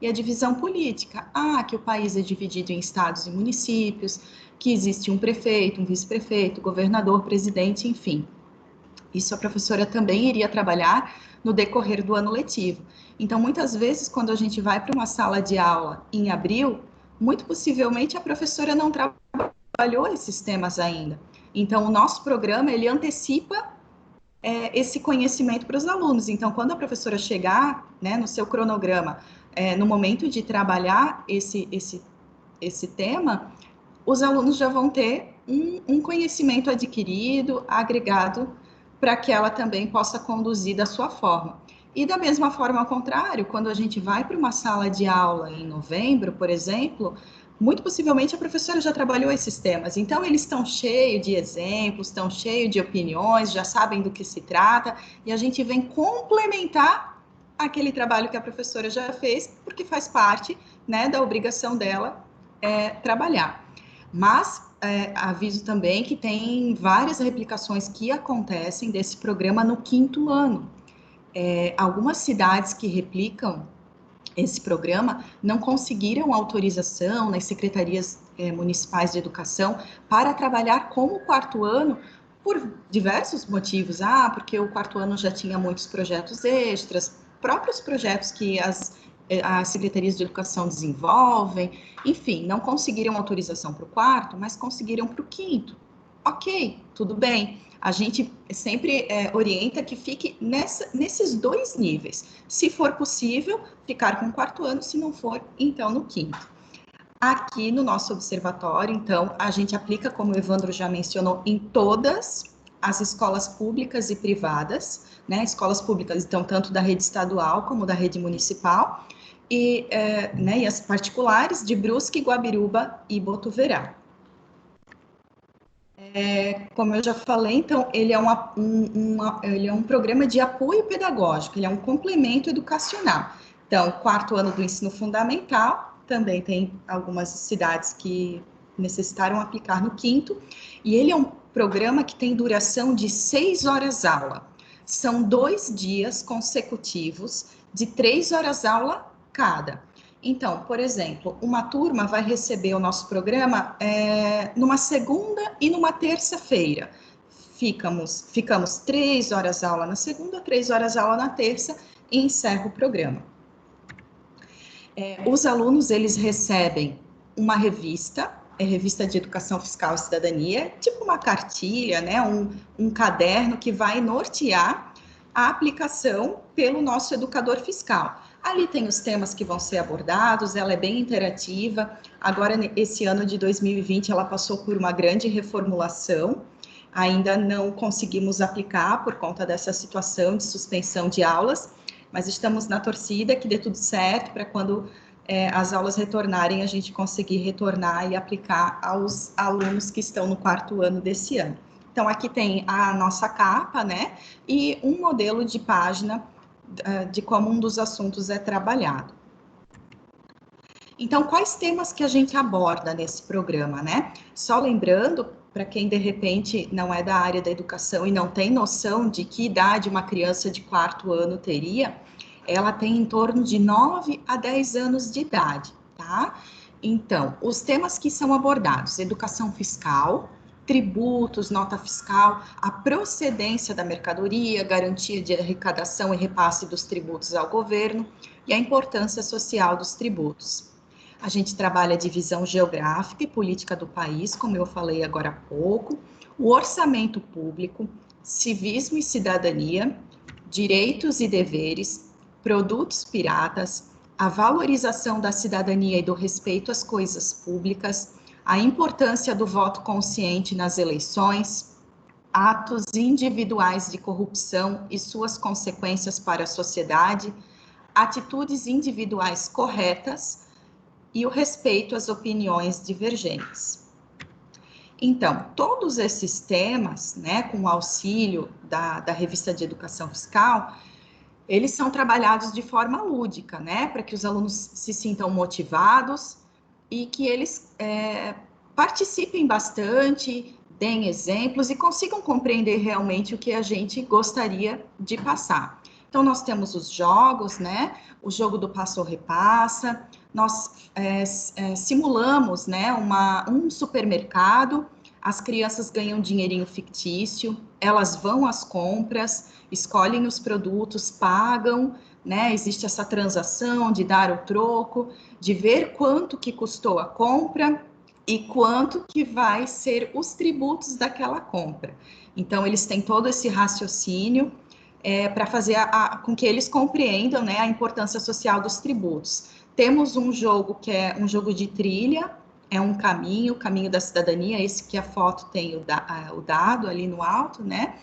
e a divisão política. Que o país é dividido em estados e municípios, que existe um prefeito, um vice-prefeito, governador, presidente, enfim. Isso a professora também iria trabalhar no decorrer do ano letivo. Então, muitas vezes, quando a gente vai para uma sala de aula em abril, muito possivelmente a professora não trabalhou esses temas ainda. Então, o nosso programa, ele antecipa esse conhecimento para os alunos. Então, quando a professora chegar, né, no seu cronograma, no momento de trabalhar esse tema, os alunos já vão ter um conhecimento adquirido, agregado, para que ela também possa conduzir da sua forma. E da mesma forma, ao contrário, quando a gente vai para uma sala de aula em novembro, por exemplo, muito possivelmente a professora já trabalhou esses temas, então eles estão cheios de exemplos, estão cheios de opiniões, já sabem do que se trata, e a gente vem complementar aquele trabalho que a professora já fez, porque faz parte, né, da obrigação dela trabalhar. Mas aviso também que tem várias replicações que acontecem desse programa no 5º ano. Algumas cidades que replicam esse programa não conseguiram autorização nas secretarias municipais de educação para trabalhar com o 4º ano por diversos motivos. Porque o 4º ano já tinha muitos projetos extras, próprios projetos que as secretarias de educação desenvolvem, enfim, não conseguiram autorização para o 4º, mas conseguiram para o 5º. Ok, tudo bem. A gente sempre orienta que fique nesses 2 níveis. Se for possível, ficar com o 4º ano, se não for, então no 5º. Aqui no nosso observatório, então, a gente aplica, como o Evandro já mencionou, em todas as escolas públicas e privadas, né? Escolas públicas, então, tanto da rede estadual como da rede municipal, e as particulares de Brusque, Guabiruba e Botuverá. Como eu já falei, então, ele é um programa de apoio pedagógico, ele é um complemento educacional. Então, 4º ano do ensino fundamental, também tem algumas cidades que necessitaram aplicar no 5º, e ele é um programa que tem duração de 6 horas aula. São 2 dias consecutivos de 3 horas aula cada. Então, por exemplo, uma turma vai receber o nosso programa numa segunda e numa terça-feira. Ficamos 3 horas aula na segunda, 3 horas aula na terça e encerra o programa. Os alunos, eles recebem uma revista, revista de Educação Fiscal e Cidadania, tipo uma cartilha, né, um caderno que vai nortear a aplicação pelo nosso educador fiscal. Ali tem os temas que vão ser abordados, ela é bem interativa. Agora, esse ano de 2020, ela passou por uma grande reformulação. Ainda não conseguimos aplicar por conta dessa situação de suspensão de aulas, mas estamos na torcida que dê tudo certo para quando as aulas retornarem, a gente conseguir retornar e aplicar aos alunos que estão no 4º ano desse ano. Então, aqui tem a nossa capa, né, e um modelo de página de como um dos assuntos é trabalhado. Então, quais temas que a gente aborda nesse programa, né? Só lembrando, para quem de repente não é da área da educação e não tem noção de que idade uma criança de 4º ano teria, ela tem em torno de 9 a 10 anos de idade, tá? Então, os temas que são abordados: educação fiscal, tributos, nota fiscal, a procedência da mercadoria, garantia de arrecadação e repasse dos tributos ao governo e a importância social dos tributos. A gente trabalha a divisão geográfica e política do país, como eu falei agora há pouco, o orçamento público, civismo e cidadania, direitos e deveres, produtos piratas, a valorização da cidadania e do respeito às coisas públicas, a importância do voto consciente nas eleições, atos individuais de corrupção e suas consequências para a sociedade, atitudes individuais corretas e o respeito às opiniões divergentes. Então, todos esses temas, né, com o auxílio da revista de educação fiscal, eles são trabalhados de forma lúdica, né, para que os alunos se sintam motivados e que eles participem bastante, deem exemplos e consigam compreender realmente o que a gente gostaria de passar. Então, nós temos os jogos, né, o jogo do passo ou repassa, nós simulamos, né, um supermercado, as crianças ganham dinheirinho fictício, elas vão às compras, escolhem os produtos, pagam, né, existe essa transação de dar o troco, de ver quanto que custou a compra e quanto que vai ser os tributos daquela compra. Então, eles têm todo esse raciocínio para fazer com que eles compreendam, né, a importância social dos tributos. Temos um jogo que é um jogo de trilha, é um caminho, o caminho da cidadania, esse que a foto tem o dado ali no alto, né?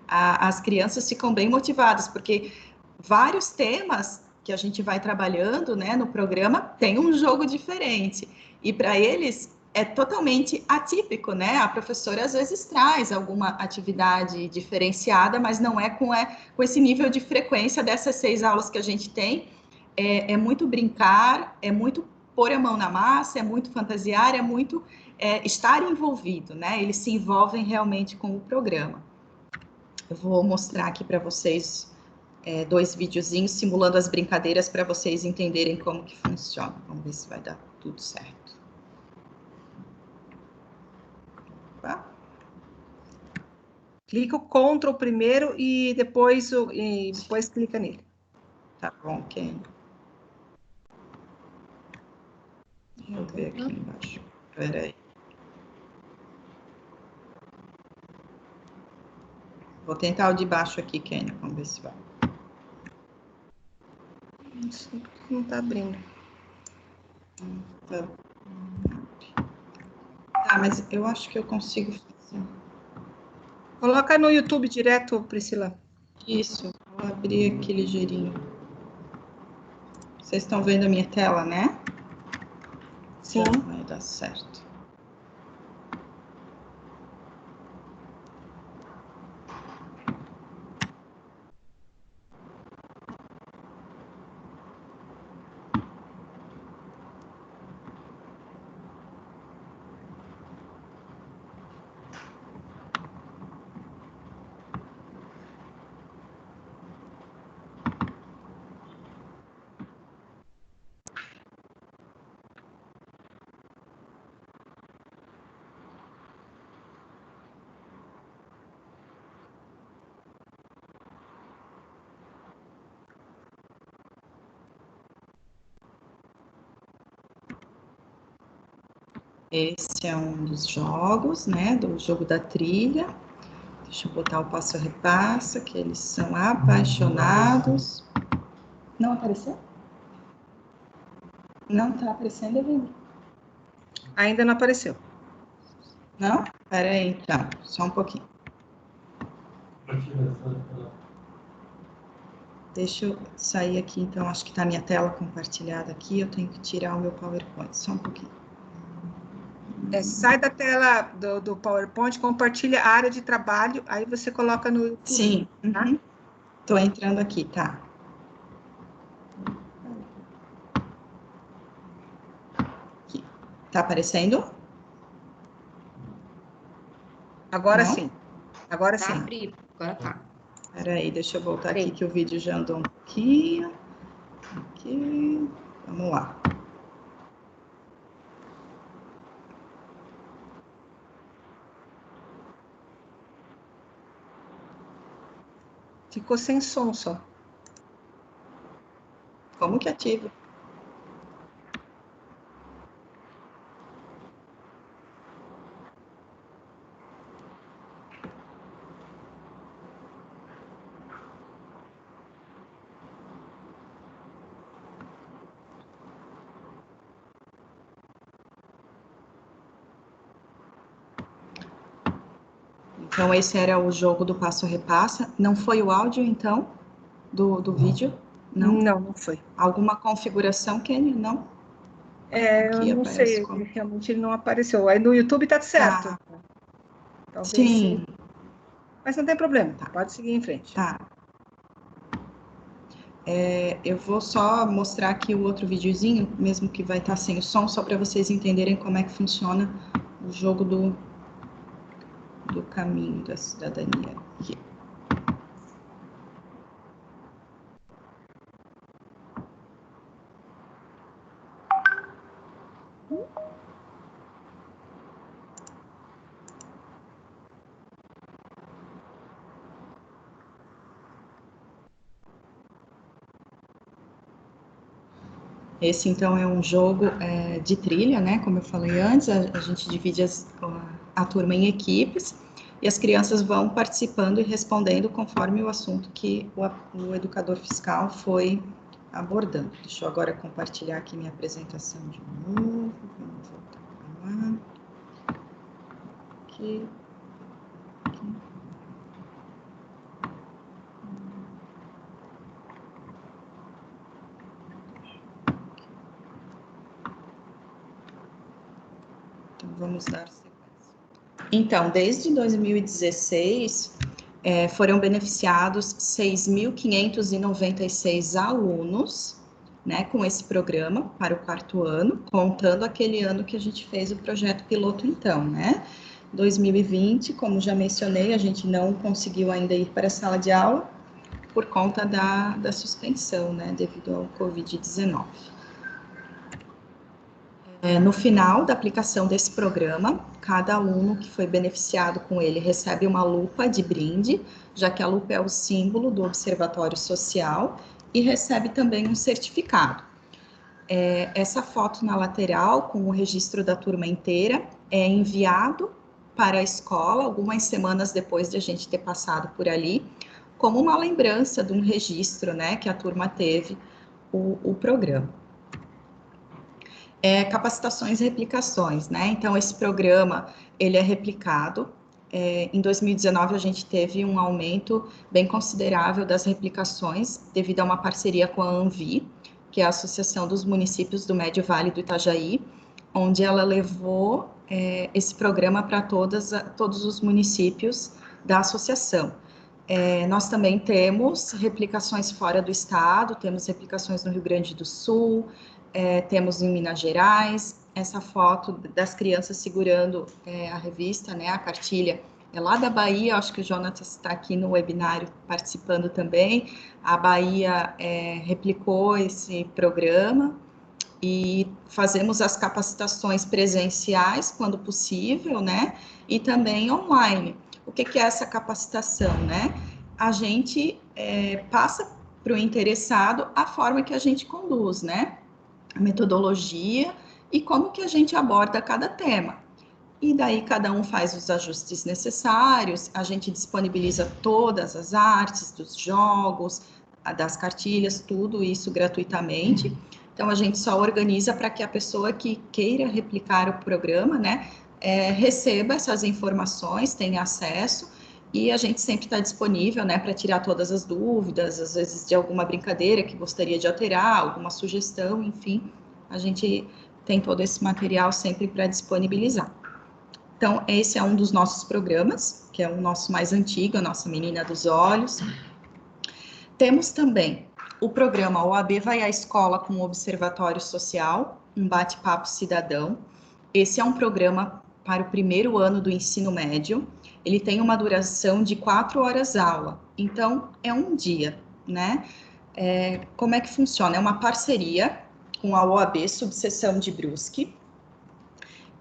As crianças ficam bem motivadas, porque vários temas que a gente vai trabalhando, né, no programa, tem um jogo diferente. E para eles é totalmente atípico, né? A professora às vezes traz alguma atividade diferenciada, mas não é com esse nível de frequência dessas 6 aulas que a gente tem. É muito brincar, é muito pôr a mão na massa, é muito fantasiar, é muito estar envolvido, né? Eles se envolvem realmente com o programa. Eu vou mostrar aqui para vocês 2 videozinhos simulando as brincadeiras para vocês entenderem como que funciona. Vamos ver se vai dar tudo certo. Opa. Clica o Ctrl primeiro e depois clica nele. Tá bom, Ken. Deixa eu ver aqui embaixo. Espera aí. Vou tentar o de baixo aqui, Ken. Vamos ver se vai. Não tá abrindo. Tá, mas eu acho que eu consigo fazer. Coloca no YouTube direto, Priscila. Isso, vou abrir aqui ligeirinho. Vocês estão vendo a minha tela, né? Sim. Já vai dar certo. Esse é um dos jogos, né, do jogo da trilha. Deixa eu botar o passo a repassa, que eles são apaixonados. Não apareceu? Não tá aparecendo, Evelyn? Ainda não apareceu. Não? Espera aí, então, só um pouquinho. Deixa eu sair aqui, então, acho que tá a minha tela compartilhada aqui, eu tenho que tirar o meu PowerPoint, só um pouquinho. Sai da tela do PowerPoint, compartilha a área de trabalho, aí você coloca no YouTube. Sim, tá? Tô entrando aqui, tá? Aqui. Tá aparecendo? Agora Não? sim. Agora Tá, sim. Pri, agora tá. Peraí, deixa eu voltar aqui que o vídeo já andou um pouquinho. Aqui. Vamos lá. Ficou sem som só. Como que ativa? Então, esse era o jogo do passo a repassa. Não foi o áudio, então, do vídeo? Não? Não, não foi. Alguma configuração, Kenny? Não? Eu não sei, realmente ele não apareceu. Aí no YouTube tá certo. Talvez Sim. Mas não tem problema, Tá. pode seguir em frente. Tá. Eu vou só mostrar aqui o outro videozinho, mesmo que vai estar sem o som, só para vocês entenderem como é que funciona o jogo do caminho da cidadania. Aqui. Esse, então, é um jogo de trilha, né? Como eu falei antes, a gente divide a turma em equipes e as crianças vão participando e respondendo conforme o assunto que o educador fiscal foi abordando. Deixa eu agora compartilhar aqui minha apresentação de novo. Vamos voltar para lá. Aqui. Vamos dar sequência. Então, desde 2016, foram beneficiados 6.596 alunos, né, com esse programa para o 4º ano, contando aquele ano que a gente fez o projeto piloto, então, né? 2020, como já mencionei, a gente não conseguiu ainda ir para a sala de aula por conta da suspensão, né, devido ao Covid-19. No final da aplicação desse programa, cada aluno que foi beneficiado com ele recebe uma lupa de brinde, já que a lupa é o símbolo do Observatório Social, e recebe também um certificado. Essa foto na lateral, com o registro da turma inteira, é enviado para a escola algumas semanas depois de a gente ter passado por ali, como uma lembrança de um registro, né, que a turma teve o programa. Capacitações e replicações, né? Então, esse programa, ele é replicado. Em 2019, a gente teve um aumento bem considerável das replicações, devido a uma parceria com a ANVI, que é a Associação dos Municípios do Médio Vale do Itajaí, onde ela levou esse programa para todos os municípios da associação. Nós também temos replicações fora do estado, temos replicações no Rio Grande do Sul, temos em Minas Gerais. Essa foto das crianças segurando a revista, né, a cartilha, é lá da Bahia. Acho que o Jonatas está aqui no webinário participando também. A Bahia replicou esse programa e fazemos as capacitações presenciais quando possível, né, e também online. O que é essa capacitação, né? A gente passa para o interessado a forma que a gente conduz, né? A metodologia e como que a gente aborda cada tema. E daí cada um faz os ajustes necessários, a gente disponibiliza todas as artes dos jogos, das cartilhas, tudo isso gratuitamente. Então, a gente só organiza para que a pessoa que queira replicar o programa, né, receba essas informações, tenha acesso, e a gente sempre está disponível, né, para tirar todas as dúvidas, às vezes de alguma brincadeira que gostaria de alterar, alguma sugestão, enfim, a gente tem todo esse material sempre para disponibilizar. Então, esse é um dos nossos programas, que é o nosso mais antigo, a nossa Menina dos Olhos. Temos também o programa OAB Vai à Escola com o Observatório Social, um bate-papo cidadão. Esse é um programa para o 1º ano do ensino médio. Ele tem uma duração de 4 horas aula, então é um dia, né? Como é que funciona? É uma parceria com a OAB Subseção de Brusque,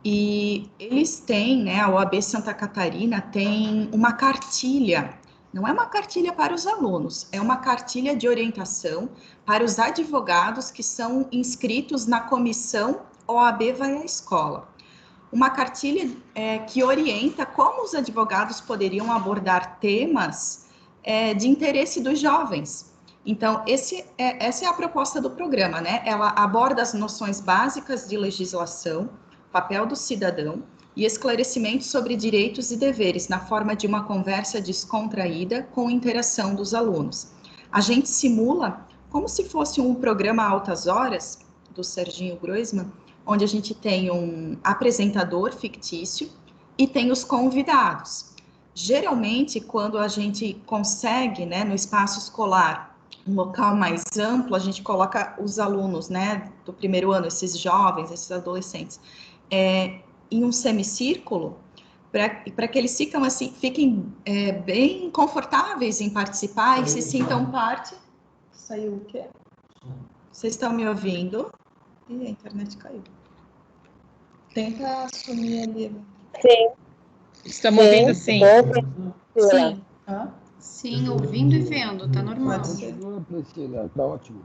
e eles têm, né, a OAB Santa Catarina tem uma cartilha, não é uma cartilha para os alunos, é uma cartilha de orientação para os advogados que são inscritos na comissão OAB Vai à Escola. Uma cartilha que orienta como os advogados poderiam abordar temas de interesse dos jovens. Então, essa é a proposta do programa, né? Ela aborda as noções básicas de legislação, papel do cidadão e esclarecimento sobre direitos e deveres na forma de uma conversa descontraída com interação dos alunos. A gente simula como se fosse um programa Altas Horas, do Serginho Groisman, onde a gente tem um apresentador fictício e tem os convidados. Geralmente, quando a gente consegue, né, no espaço escolar, um local mais amplo, a gente coloca os alunos, né, do primeiro ano, esses jovens, esses adolescentes, em um semicírculo, para que eles fiquem bem confortáveis em participar e se sintam parte. Saiu o quê? Vocês estão me ouvindo? Ih, a internet caiu. Tenta assumir ali. Sim. Estamos ouvindo, sim? Sim. Sim, ouvindo e vendo, tá normal. Continua, Priscila, tá ótimo.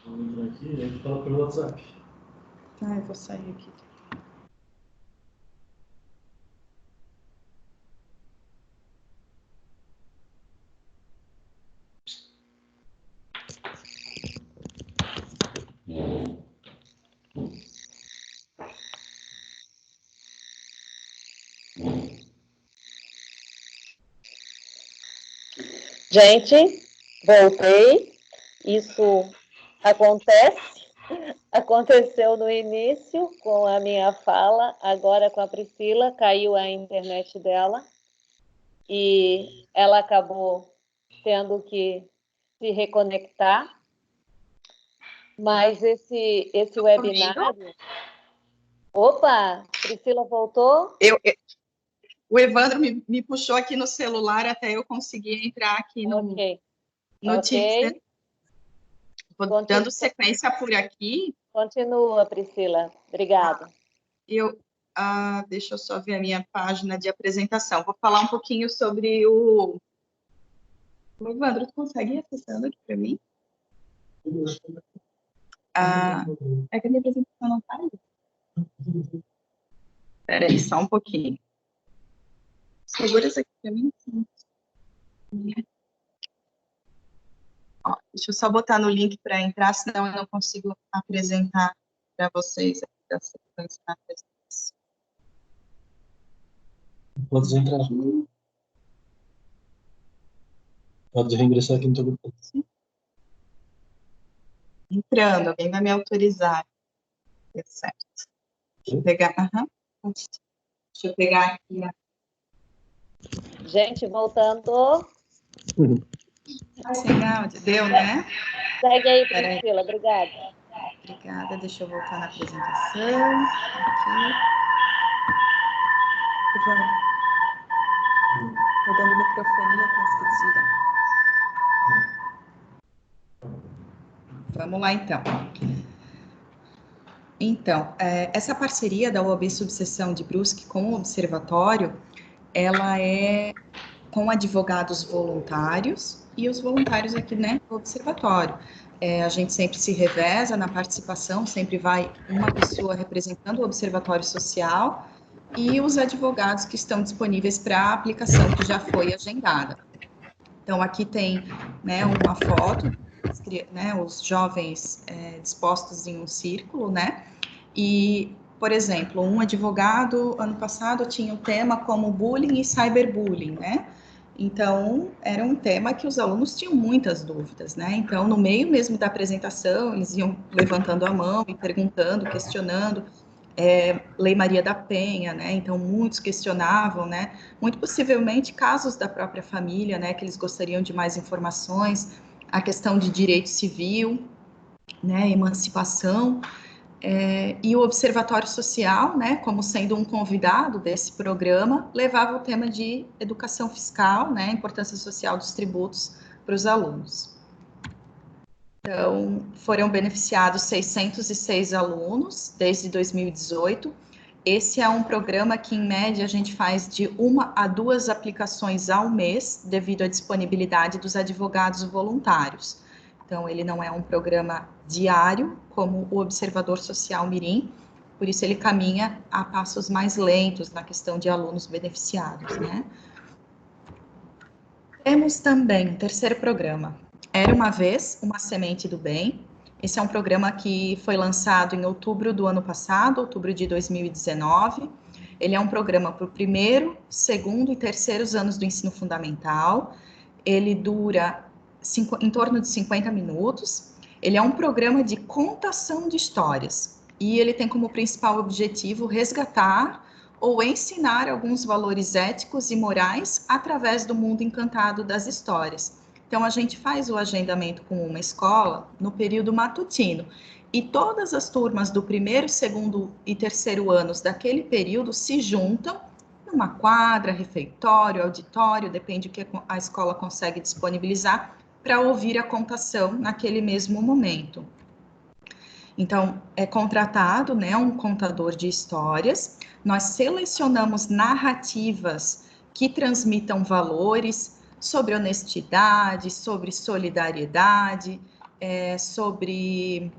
Vamos entrar aqui e a gente fala pelo WhatsApp. Eu vou sair aqui. Gente, voltei. Isso aconteceu no início com a minha fala, agora com a Priscila, caiu a internet dela e ela acabou tendo que se reconectar. Mas esse webinário... Opa, Priscila voltou? O Evandro me puxou aqui no celular até eu conseguir entrar aqui no Teams, né? Vou dando sequência por aqui. Continua, Priscila. Obrigada. Deixa eu só ver a minha página de apresentação. Vou falar um pouquinho sobre o Evandro, tu consegue ir acessando aqui para mim? É que a minha apresentação não está aí. Espera aí, só um pouquinho. Segura isso aqui para mim. Deixa eu só botar no link para entrar, senão eu não consigo apresentar para vocês aqui da sequência da apresentação. Pode entrar. Pode reingressar aqui no teu grupo. Entrando, alguém vai me autorizar. Certo. Deixa eu pegar. Deixa eu pegar aqui. Gente, voltando. Sem áudio. Deu, né? Segue aí, Priscila. Obrigada. Obrigada. Deixa eu voltar na apresentação. Aqui. Estou dando microfonia, tá esquecida. Vamos lá, então. Essa parceria da UOB Subseção de Brusque com o Observatório, ela é com advogados voluntários e os voluntários aqui, né, do Observatório. A gente sempre se reveza na participação, sempre vai uma pessoa representando o Observatório Social e os advogados que estão disponíveis para a aplicação que já foi agendada. Então, aqui tem, né, uma foto, né, os jovens dispostos em um círculo, né, e, por exemplo, um advogado, ano passado, tinha um tema como bullying e cyberbullying, né, então, era um tema que os alunos tinham muitas dúvidas, né, então, no meio mesmo da apresentação, eles iam levantando a mão e perguntando, questionando, Lei Maria da Penha, né, então muitos questionavam, né, muito possivelmente casos da própria família, né, que eles gostariam de mais informações, a questão de direito civil, né, emancipação, e o Observatório Social, né, como sendo um convidado desse programa, levava o tema de educação fiscal, né, importância social dos tributos para os alunos. Então, foram beneficiados 606 alunos desde 2018. Esse é um programa que, em média, a gente faz de 1 a 2 aplicações ao mês, devido à disponibilidade dos advogados voluntários. Então, ele não é um programa diário, como o Observador Social Mirim, por isso ele caminha a passos mais lentos na questão de alunos beneficiados, né? Temos também um terceiro programa, Era uma Vez, Uma Semente do Bem. Esse é um programa que foi lançado em outubro do ano passado, outubro de 2019. Ele é um programa para o primeiro, segundo e terceiros anos do ensino fundamental. Ele dura em torno de 50 minutos. Ele é um programa de contação de histórias. E ele tem como principal objetivo resgatar ou ensinar alguns valores éticos e morais através do mundo encantado das histórias. Então, a gente faz o agendamento com uma escola no período matutino. E todas as turmas do primeiro, segundo e terceiro anos daquele período se juntam numa quadra, refeitório, auditório, depende do que a escola consegue disponibilizar, para ouvir a contação naquele mesmo momento. Então, é contratado, né, um contador de histórias. Nós selecionamos narrativas que transmitam valores sobre honestidade, sobre solidariedade, sobre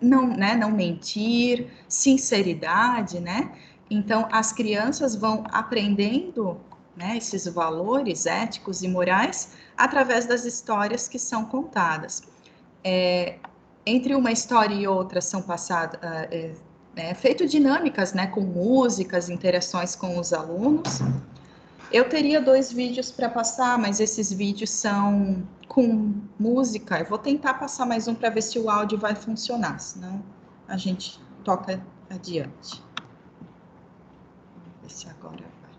não mentir, sinceridade, né? Então, as crianças vão aprendendo, né, esses valores éticos e morais através das histórias que são contadas. Entre uma história e outra são passadas, feito dinâmicas, né, com músicas, interações com os alunos. Eu teria 2 vídeos para passar, mas esses vídeos são com música. Eu vou tentar passar mais um para ver se o áudio vai funcionar, senão a gente toca adiante. Vamos ver se agora vai.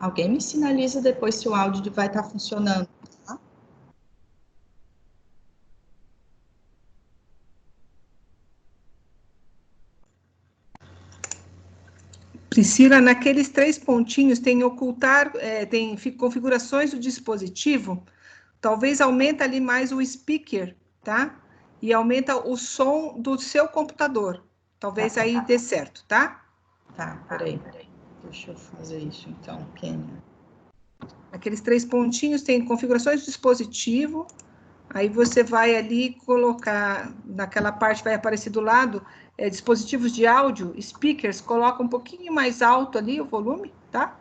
Alguém me sinaliza depois se o áudio vai estar funcionando. Priscila, naqueles 3 pontinhos tem ocultar, tem configurações do dispositivo, talvez aumenta ali mais o speaker, tá? E aumenta o som do seu computador. Talvez aí dê certo, tá? Tá, peraí. Deixa eu fazer isso então, Kênia. Aqueles 3 pontinhos tem configurações do dispositivo, aí você vai ali colocar, naquela parte vai aparecer do lado, dispositivos de áudio, speakers, coloca um pouquinho mais alto ali o volume, tá?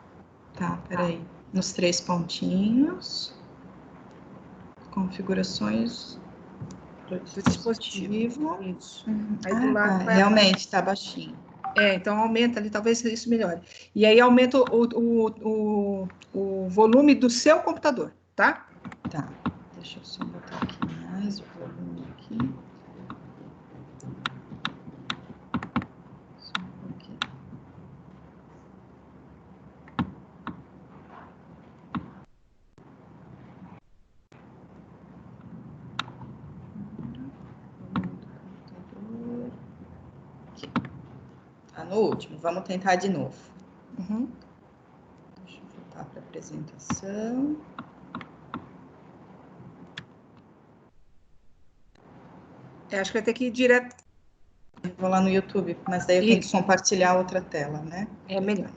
Tá, peraí. Nos 3 pontinhos. Configurações do dispositivo. Isso. Aí do lado realmente está baixinho. Então aumenta ali, talvez isso melhore. E aí aumenta o volume do seu computador, tá? Tá. Deixa eu só botar aqui mais o volume aqui. Só um pouquinho. Aqui. Tá no último. Vamos tentar de novo. Uhum. Deixa eu voltar para a apresentação. Acho que vai ter que ir direto. Eu vou lá no YouTube, mas daí eu tenho que compartilhar outra tela, né? É melhor.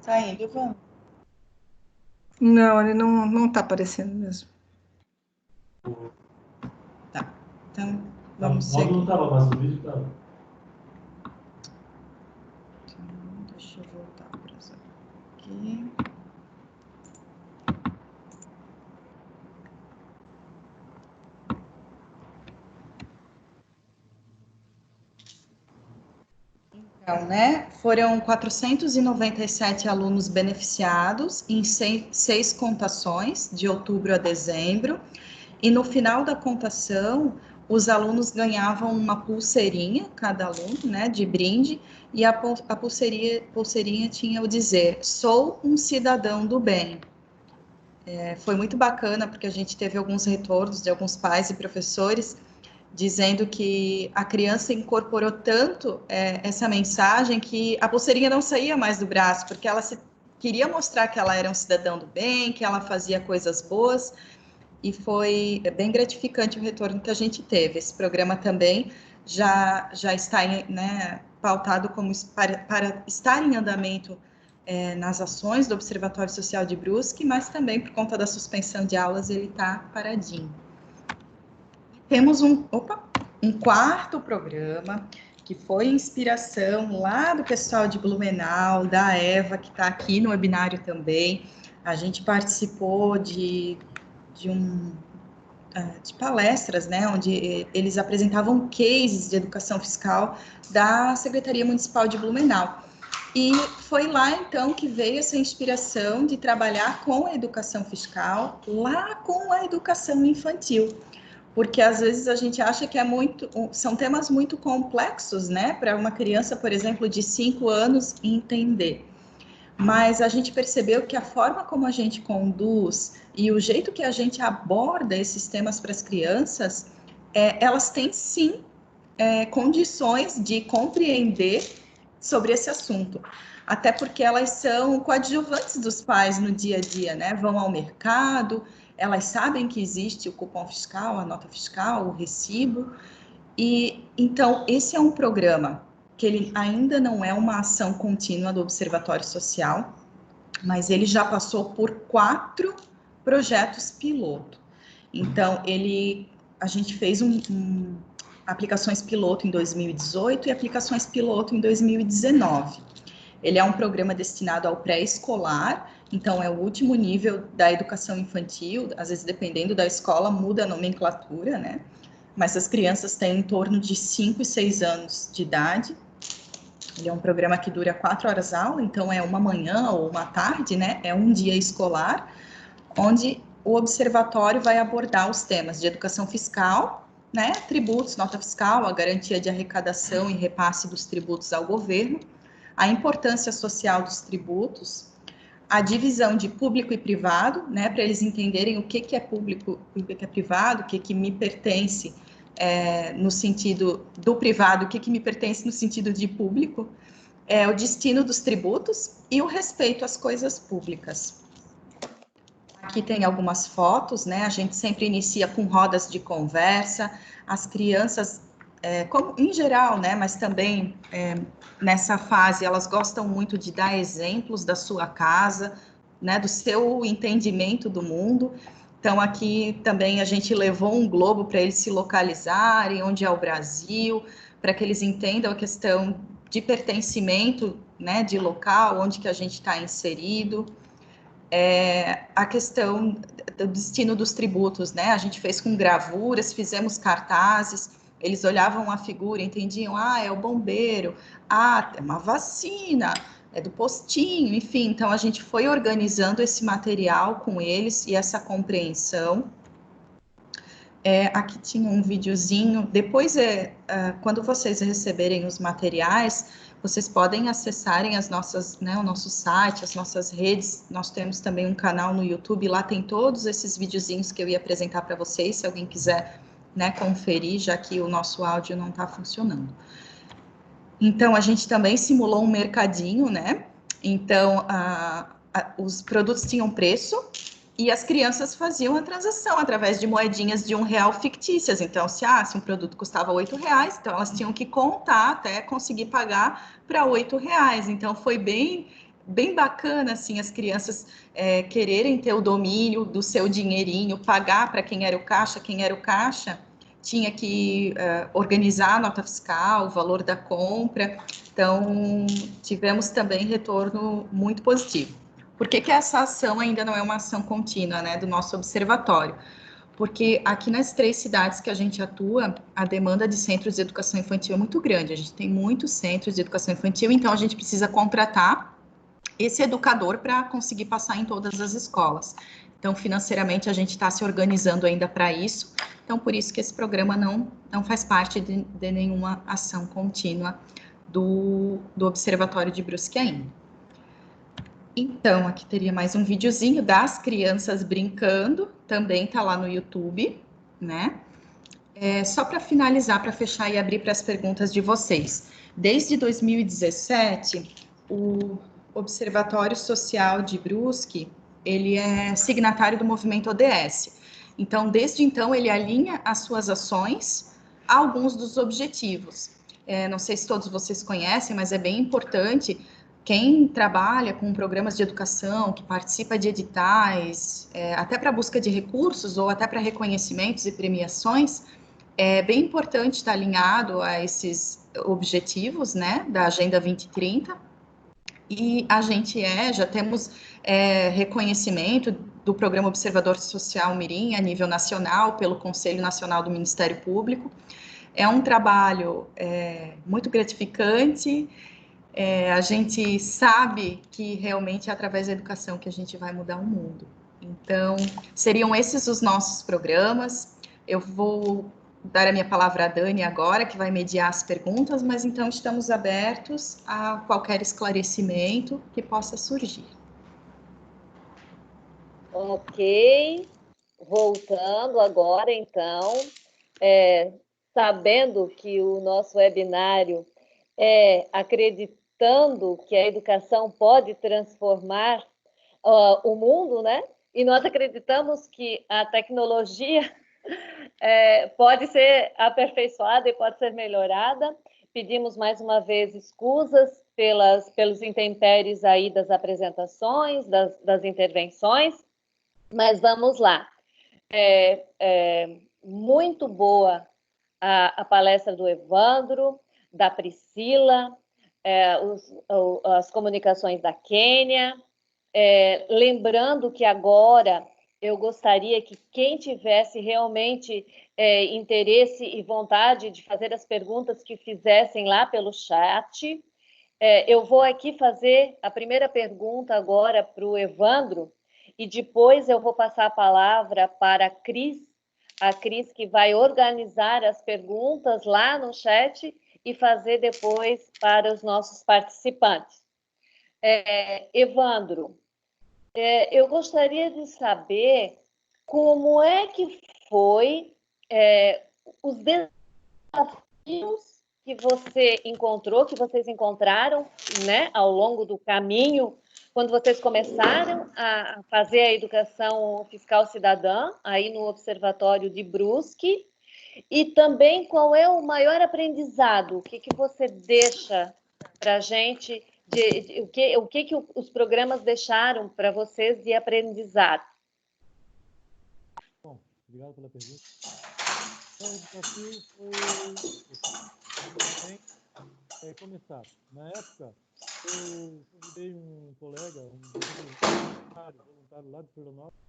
Tá indo, Ivan? Não, ele não tá aparecendo mesmo. Tá, então vamos seguir. Não estava, mas o vídeo estava. Então, deixa eu voltar para essa aqui. Então, né, foram 497 alunos beneficiados em 6 contações, de outubro a dezembro, e no final da contação, os alunos ganhavam uma pulseirinha, cada aluno, né, de brinde, e a pulseirinha tinha o dizer, sou um cidadão do bem. Foi muito bacana, porque a gente teve alguns retornos de alguns pais e professores, dizendo que a criança incorporou tanto essa mensagem que a pulseirinha não saía mais do braço, porque ela queria mostrar que ela era um cidadão do bem, que ela fazia coisas boas, e foi bem gratificante o retorno que a gente teve. Esse programa também já está, né, pautado como para estar em andamento nas ações do Observatório Social de Brusque, mas também por conta da suspensão de aulas ele está paradinho. Temos um quarto programa, que foi inspiração lá do pessoal de Blumenau, da Eva, que está aqui no webinário também. A gente participou de palestras, né, onde eles apresentavam cases de educação fiscal da Secretaria Municipal de Blumenau. E foi lá, então, que veio essa inspiração de trabalhar com a educação fiscal, lá com a educação infantil. Porque, às vezes, a gente acha que são temas muito complexos, né, para uma criança, por exemplo, de 5 anos entender. Mas a gente percebeu que a forma como a gente conduz e o jeito que a gente aborda esses temas para as crianças, elas têm, sim, condições de compreender sobre esse assunto, até porque elas são coadjuvantes dos pais no dia a dia, né? Vão ao mercado, elas sabem que existe o cupom fiscal, a nota fiscal, o recibo, e então esse é um programa que ele ainda não é uma ação contínua do Observatório Social, mas ele já passou por 4 projetos piloto. Então, a gente fez aplicações piloto em 2018 e aplicações piloto em 2019. Ele é um programa destinado ao pré-escolar, então é o último nível da educação infantil, às vezes dependendo da escola muda a nomenclatura, né? Mas as crianças têm em torno de 5 e 6 anos de idade. Ele é um programa que dura 4 horas aula, então é uma manhã ou uma tarde, né? É um dia escolar, onde o observatório vai abordar os temas de educação fiscal, né? Tributos, nota fiscal, a garantia de arrecadação e repasse dos tributos ao governo, a importância social dos tributos, a divisão de público e privado, né? Para eles entenderem o que é público e o que é privado, o que me pertence no sentido do privado, o que me pertence no sentido de público, o destino dos tributos e o respeito às coisas públicas. Aqui tem algumas fotos, né? A gente sempre inicia com rodas de conversa, as crianças, como em geral, né? Mas também nessa fase, elas gostam muito de dar exemplos da sua casa, né? Do seu entendimento do mundo. Então, aqui também a gente levou um globo para eles se localizarem, onde é o Brasil, para que eles entendam a questão de pertencimento, né? De local, onde que a gente está inserido. A questão do destino dos tributos, né? A gente fez com gravuras, fizemos cartazes, eles olhavam a figura, entendiam, é o bombeiro, é uma vacina, é do postinho, enfim. Então, a gente foi organizando esse material com eles e essa compreensão. Aqui tinha um videozinho. Depois, quando vocês receberem os materiais, vocês podem acessarem as nossas, né, o nosso site, as nossas redes. Nós temos também um canal no YouTube, lá tem todos esses videozinhos que eu ia apresentar para vocês, se alguém quiser, né, conferir, já que o nosso áudio não está funcionando. Então, a gente também simulou um mercadinho, né? Então, os produtos tinham preço e as crianças faziam a transação através de moedinhas de R$1 fictícias. Então, se um produto custava R$8, então elas tinham que contar até conseguir pagar para R$8. Então, foi bem bacana, assim, as crianças quererem ter o domínio do seu dinheirinho, pagar para quem era o caixa, tinha que organizar a nota fiscal, o valor da compra. Então, tivemos também retorno muito positivo. Por que essa ação ainda não é uma ação contínua, né, do nosso observatório? Porque aqui nas 3 cidades que a gente atua, a demanda de centros de educação infantil é muito grande. A gente tem muitos centros de educação infantil, então a gente precisa contratar esse educador para conseguir passar em todas as escolas. Então, financeiramente, a gente está se organizando ainda para isso. Então, por isso que esse programa não faz parte de nenhuma ação contínua do Observatório de Brusque ainda. Então, aqui teria mais um videozinho das crianças brincando, também está lá no YouTube, né? Só para finalizar, para fechar e abrir para as perguntas de vocês. Desde 2017, o Observatório Social de Brusque, ele é signatário do movimento ODS. Então, desde então, ele alinha as suas ações a alguns dos objetivos. Não sei se todos vocês conhecem, mas é bem importante quem trabalha com programas de educação, que participa de editais, até para busca de recursos ou até para reconhecimentos e premiações, é bem importante estar alinhado a esses objetivos, né, da Agenda 2030. E a gente já temos reconhecimento do Programa Observador Social Mirim a nível nacional, pelo Conselho Nacional do Ministério Público. É um trabalho muito gratificante. A gente sabe que realmente é através da educação que a gente vai mudar o mundo. Então, seriam esses os nossos programas. Eu vou dar a minha palavra à Dani agora, que vai mediar as perguntas, mas então estamos abertos a qualquer esclarecimento que possa surgir. Ok, voltando agora, então, sabendo que o nosso webinário é acreditando que a educação pode transformar o mundo, né? E nós acreditamos que a tecnologia pode ser aperfeiçoada e pode ser melhorada. Pedimos mais uma vez escusas pelos intempéries aí das apresentações, das intervenções, mas vamos lá. Muito boa a palestra do Evandro, da Priscila, as comunicações da Kênia. Lembrando que agora eu gostaria que quem tivesse realmente interesse e vontade de fazer as perguntas que fizessem lá pelo chat. Eu vou aqui fazer a primeira pergunta agora para o Evandro e depois eu vou passar a palavra para a Cris que vai organizar as perguntas lá no chat e fazer depois para os nossos participantes. Evandro, eu gostaria de saber como é que foi os desafios que você encontrou, que vocês encontraram, né, ao longo do caminho, quando vocês começaram a fazer a educação fiscal cidadã, aí no Observatório de Brusque, e também qual é o maior aprendizado, o que você deixa para a gente, o que os programas deixaram para vocês de aprendizado? Bom, obrigado pela pergunta. Então, o desafio foi começar. Na época, eu convidei um colega, um voluntário lá de Florianópolis.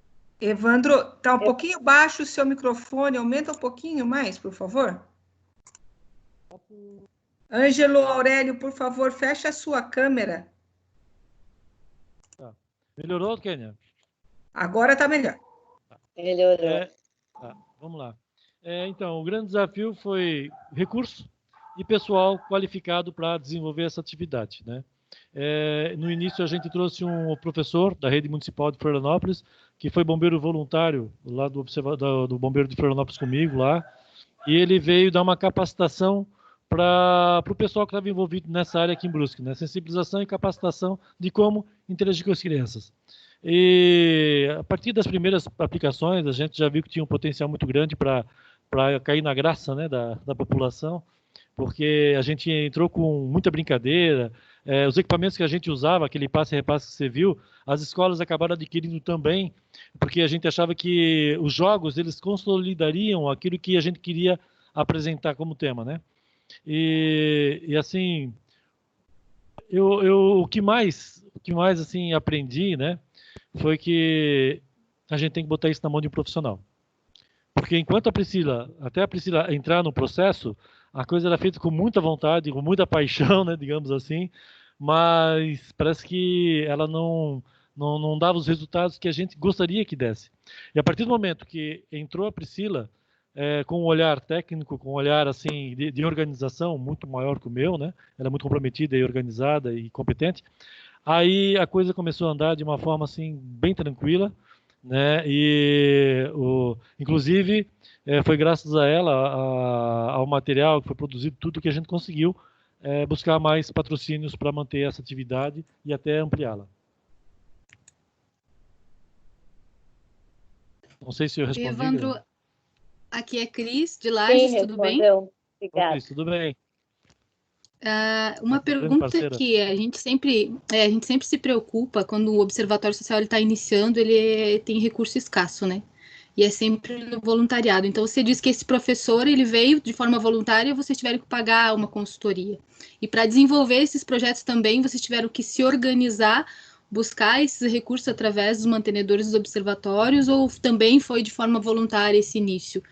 Evandro, está um pouquinho baixo o seu microfone, aumenta um pouquinho mais, por favor. Ângelo Aurélio, por favor, fecha a sua câmera. Tá. Melhorou, Kênia? Agora está melhor. Melhorou. Vamos lá. Então, o grande desafio foi recurso e pessoal qualificado para desenvolver essa atividade, né? No início, a gente trouxe um professor da rede municipal de Florianópolis, que foi bombeiro voluntário lá do bombeiro de Florianópolis comigo lá, e ele veio dar uma capacitação para o pessoal que estava envolvido nessa área aqui em Brusque, né? Sensibilização e capacitação de como interagir com as crianças. E a partir das primeiras aplicações, a gente já viu que tinha um potencial muito grande para cair na graça, né, da população, porque a gente entrou com muita brincadeira, os equipamentos que a gente usava, aquele passe e repasse que você viu, as escolas acabaram adquirindo também, porque a gente achava que os jogos, eles consolidariam aquilo que a gente queria apresentar como tema, né? E assim, o que mais assim aprendi, né, foi que a gente tem que botar isso na mão de um profissional. Porque enquanto até a Priscila entrar no processo, a coisa era feita com muita vontade, com muita paixão, né, digamos assim, mas parece que ela não dava os resultados que a gente gostaria que desse. E a partir do momento que entrou a Priscila, com um olhar técnico, com um olhar assim de organização muito maior que o meu, né? Ela é muito comprometida e organizada e competente. Aí a coisa começou a andar de uma forma assim bem tranquila, né? Inclusive foi graças a ela, ao material que foi produzido, tudo que a gente conseguiu buscar mais patrocínios para manter essa atividade e até ampliá-la. Não sei se eu respondi. Evandro, aqui é Cris, de Lages, tudo bem? Obrigada. Cris, tudo bem? Uma pergunta que a gente sempre se preocupa quando o Observatório Social está iniciando, tem recurso escasso, né? E é sempre no voluntariado. Então, você diz que esse professor, ele veio de forma voluntária e vocês tiveram que pagar uma consultoria. E para desenvolver esses projetos também, vocês tiveram que se organizar, buscar esses recursos através dos mantenedores dos observatórios, ou também foi de forma voluntária esse início?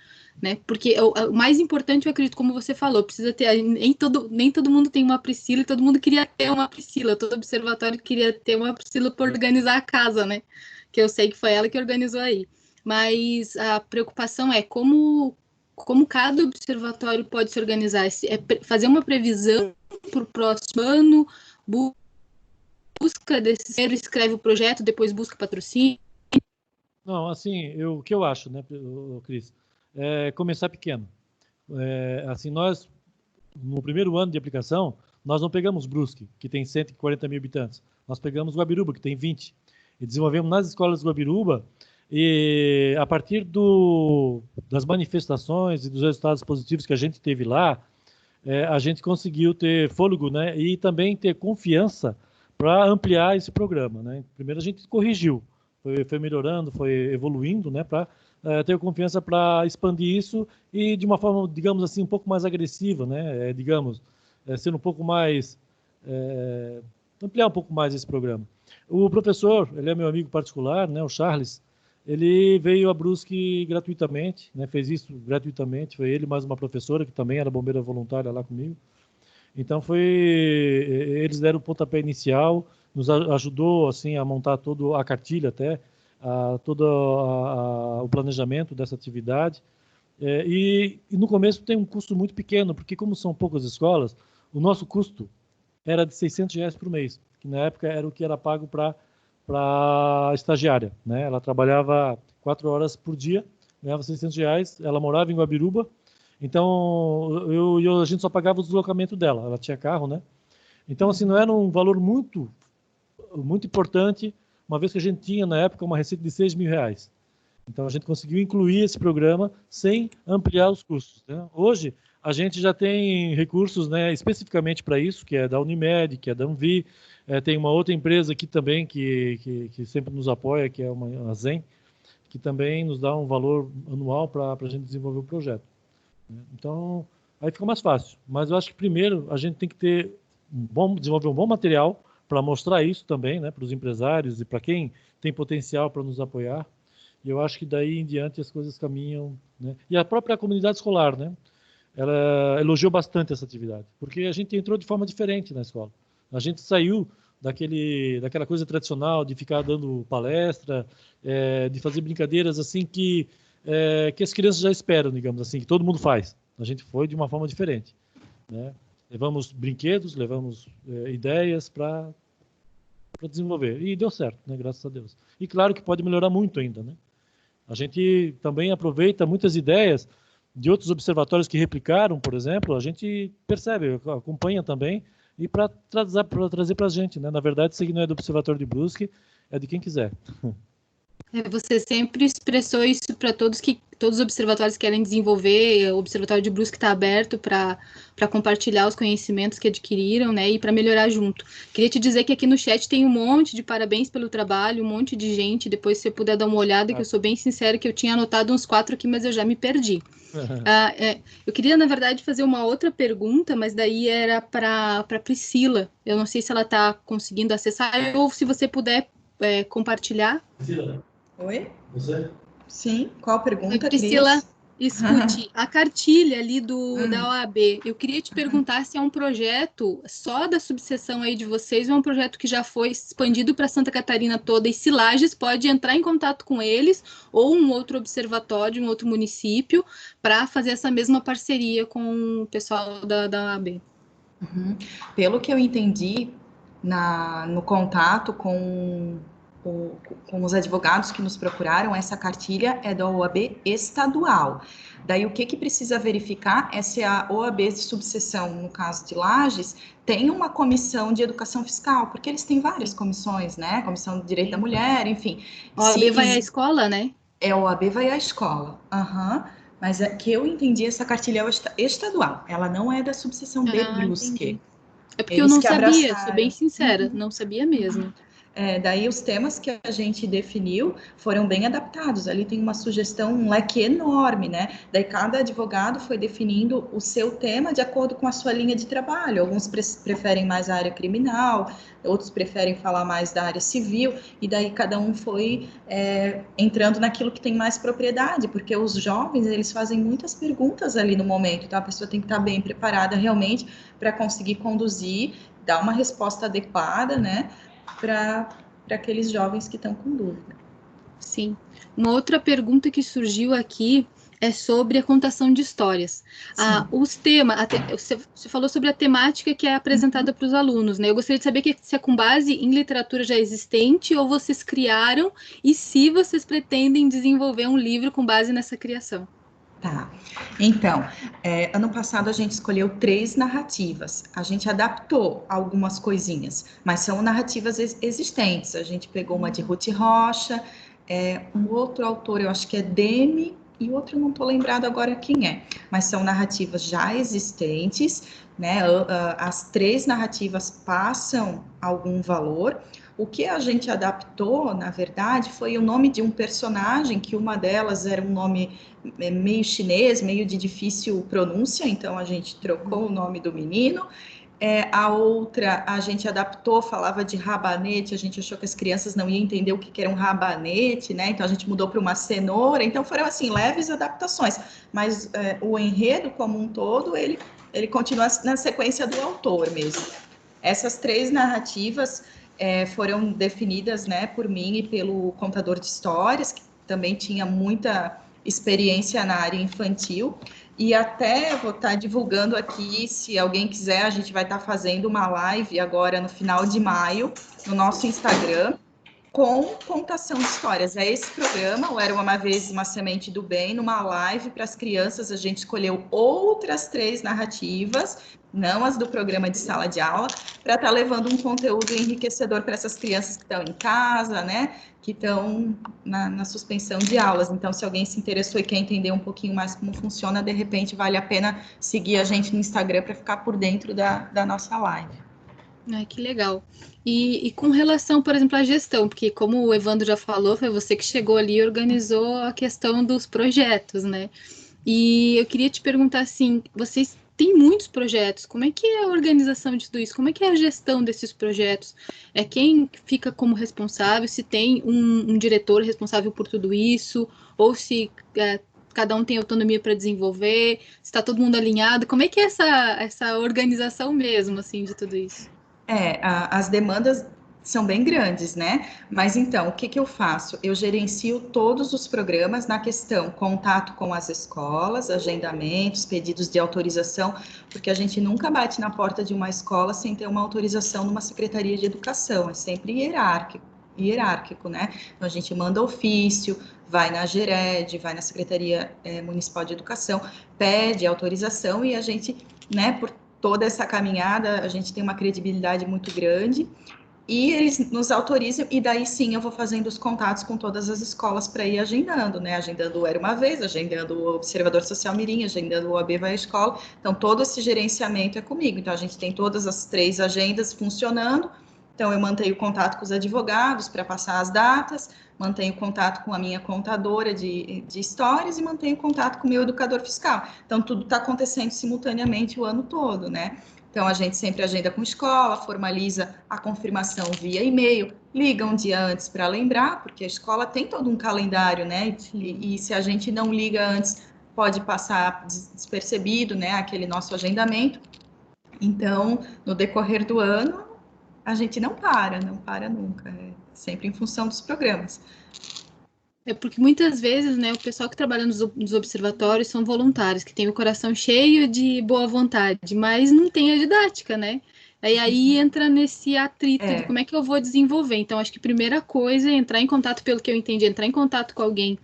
Né? Porque o mais importante, eu acredito, como você falou, precisa ter, nem todo mundo tem uma Priscila, e todo mundo queria ter uma Priscila, todo observatório queria ter uma Priscila para organizar a casa, né? Que eu sei que foi ela que organizou aí. Mas a preocupação é como cada observatório pode se organizar, fazer uma previsão para o próximo ano, busca desse dinheiro, escreve o projeto, depois busca patrocínio. Não, assim, o que eu acho, né, Cris? Começar pequeno. Assim, nós, no primeiro ano de aplicação, nós não pegamos Brusque, que tem 140 mil habitantes. Nós pegamos Guabiruba, que tem 20. E desenvolvemos nas escolas de Guabiruba, e a partir das manifestações e dos resultados positivos que a gente teve lá, a gente conseguiu ter fôlego, né, e também ter confiança para ampliar esse programa, né? Primeiro a gente corrigiu, foi melhorando, foi evoluindo, né, para ter confiança para expandir isso e de uma forma, digamos assim, um pouco mais agressiva, né? Sendo um pouco mais, ampliar um pouco mais esse programa. O professor, ele é meu amigo particular, né, o Charles, ele veio a Brusque gratuitamente, né, fez isso gratuitamente, foi ele mais uma professora que também era bombeira voluntária lá comigo. Então eles deram o pontapé inicial, nos ajudou assim a montar toda a cartilha até, todo o planejamento dessa atividade. E no começo tem um custo muito pequeno, porque como são poucas escolas, o nosso custo era de R$600 por mês, que na época era o que era pago para a estagiária, né? Ela trabalhava 4 horas por dia, ganhava R$600, ela morava em Guabiruba, então a gente só pagava o deslocamento dela, ela tinha carro, né? Então, assim, não era um valor muito, muito importante, uma vez que a gente tinha, na época, uma receita de R$6 mil. Então, a gente conseguiu incluir esse programa sem ampliar os custos, né? Hoje, a gente já tem recursos, né, especificamente para isso, que é da Unimed, que é da Anvi, tem uma outra empresa aqui também que sempre nos apoia, que é a Zen, que também nos dá um valor anual para a gente desenvolver o projeto. Então, aí fica mais fácil. Mas eu acho que primeiro a gente tem que desenvolver um bom material para mostrar isso também, né, para os empresários e para quem tem potencial para nos apoiar. E eu acho que daí em diante as coisas caminham, né? E a própria comunidade escolar, né, ela elogiou bastante essa atividade, porque a gente entrou de forma diferente na escola. A gente saiu daquela coisa tradicional de ficar dando palestra, de fazer brincadeiras assim que as crianças já esperam, digamos assim, que todo mundo faz. A gente foi de uma forma diferente, né? Levamos brinquedos, levamos ideias para desenvolver. E deu certo, né? Graças a Deus. E claro que pode melhorar muito ainda, né? A gente também aproveita muitas ideias de outros observatórios que replicaram, por exemplo, a gente percebe, acompanha também, e para trazer para a gente, né? Na verdade, isso aqui não é do Observatório de Brusque, é de quem quiser. Você sempre expressou isso para todos os observatórios que querem desenvolver. O Observatório de Brusque está aberto para compartilhar os conhecimentos que adquiriram, né, e para melhorar junto. Queria te dizer que aqui no chat tem um monte de parabéns pelo trabalho, um monte de gente. Depois, se você puder dar uma olhada, que eu sou bem sincera, que eu tinha anotado uns 4 aqui, mas eu já me perdi. Eu queria, na verdade, fazer uma outra pergunta, mas daí era para Priscila. Eu não sei se ela está conseguindo acessar, ou se você puder compartilhar. Priscila. Oi? Você? Sim, qual pergunta, Priscila, Cris? escute, a cartilha ali da OAB, eu queria te perguntar se é um projeto só da subseção aí de vocês, ou é um projeto que já foi expandido para Santa Catarina toda, e se Lages pode entrar em contato com eles, ou um outro observatório, um outro município, para fazer essa mesma parceria com o pessoal da OAB. Pelo que eu entendi, no contato com os advogados que nos procuraram, essa cartilha é da OAB estadual. Daí, o que precisa verificar é se a OAB de subseção, no caso de Lages, tem uma comissão de educação fiscal, porque eles têm várias comissões, né? Comissão de Direito da Mulher, enfim. A OAB vai à escola, né? A OAB vai à escola, Mas que eu entendi, essa cartilha é estadual, ela não é da subseção de Brusque. É porque eu não sabia, sou bem sincera, não sabia mesmo. Daí os temas que a gente definiu foram bem adaptados. Ali tem uma sugestão, um leque enorme, né? Daí cada advogado foi definindo o seu tema de acordo com a sua linha de trabalho. Alguns preferem mais a área criminal, outros preferem falar mais da área civil, e daí cada um foi entrando naquilo que tem mais propriedade, porque os jovens, eles fazem muitas perguntas ali no momento, então a pessoa tem que estar bem preparada realmente para conseguir conduzir, dar uma resposta adequada, né? Para aqueles jovens que estão com dúvida. Sim. Uma outra pergunta que surgiu aqui é sobre a contação de histórias. Os temas, você falou sobre a temática que é apresentada para os alunos, né? Eu gostaria de saber se é com base em literatura já existente ou vocês criaram, e se vocês pretendem desenvolver um livro com base nessa criação. Tá, então, ano passado a gente escolheu 3 narrativas, a gente adaptou algumas coisinhas, mas são narrativas existentes. A gente pegou uma de Ruth Rocha, um outro autor, eu acho que é Demi, e outro eu não estou lembrado agora quem é, mas são narrativas já existentes, né? As 3 narrativas passam algum valor. O que a gente adaptou, na verdade, foi o nome de um personagem, que uma delas era um nome meio chinês, meio de difícil pronúncia, então a gente trocou o nome do menino. A outra a gente adaptou, falava de rabanete, a gente achou que as crianças não iam entender o que era um rabanete, né? Então a gente mudou para uma cenoura. Então foram assim, leves adaptações, mas o enredo como um todo, ele continua na sequência do autor mesmo. Essas 3 narrativas foram definidas, né, por mim e pelo contador de histórias, que também tinha muita experiência na área infantil, e até vou estar divulgando aqui, se alguém quiser, a gente vai estar fazendo uma live agora no final de maio, no nosso Instagram, com contação de histórias. É esse programa, o Era Uma Vez Uma Semente do Bem, numa live para as crianças. A gente escolheu outras 3 narrativas, não as do programa de sala de aula, para estar levando um conteúdo enriquecedor para essas crianças que estão em casa, né, que estão na suspensão de aulas. Então, se alguém se interessou e quer entender um pouquinho mais como funciona, de repente vale a pena seguir a gente no Instagram para ficar por dentro da nossa live. Que legal. E com relação, por exemplo, à gestão, porque como o Evandro já falou, foi você que chegou ali e organizou a questão dos projetos, né? E eu queria te perguntar assim, vocês têm muitos projetos, como é que é a organização de tudo isso? Como é que é a gestão desses projetos? Quem fica como responsável? Se tem um diretor responsável por tudo isso? Ou se cada um tem autonomia para desenvolver? Se está todo mundo alinhado? Como é que é essa organização mesmo, assim, de tudo isso? As demandas são bem grandes, né? Mas então, o que eu faço? Eu gerencio todos os programas na questão contato com as escolas, agendamentos, pedidos de autorização, porque a gente nunca bate na porta de uma escola sem ter uma autorização numa secretaria de educação, é sempre hierárquico, né? Então, a gente manda ofício, vai na GERED, vai na Secretaria Municipal de Educação, pede autorização e a gente, né, por toda essa caminhada, a gente tem uma credibilidade muito grande, e eles nos autorizam, e daí sim eu vou fazendo os contatos com todas as escolas para ir agendando, né? Agendando o Era Uma Vez, agendando o Observador Social Mirim, agendando o OAB Vai à Escola. Então, todo esse gerenciamento é comigo. Então, a gente tem todas as 3 agendas funcionando. Então, eu mantenho contato com os advogados para passar as datas, mantenho contato com a minha contadora de histórias e mantenho contato com o meu educador fiscal. Então, tudo está acontecendo simultaneamente o ano todo, né? Então, a gente sempre agenda com escola, formaliza a confirmação via e-mail, liga um dia antes para lembrar, porque a escola tem todo um calendário, né? E se a gente não liga antes, pode passar despercebido, né? Aquele nosso agendamento. Então, no decorrer do ano, a gente não para nunca, sempre em função dos programas. Porque muitas vezes, né, o pessoal que trabalha nos observatórios são voluntários, que tem o coração cheio de boa vontade, mas não tem a didática, né? Aí entra nesse atrito de como é que eu vou desenvolver. Então, acho que a primeira coisa é entrar em contato, pelo que eu entendi, entrar em contato com alguém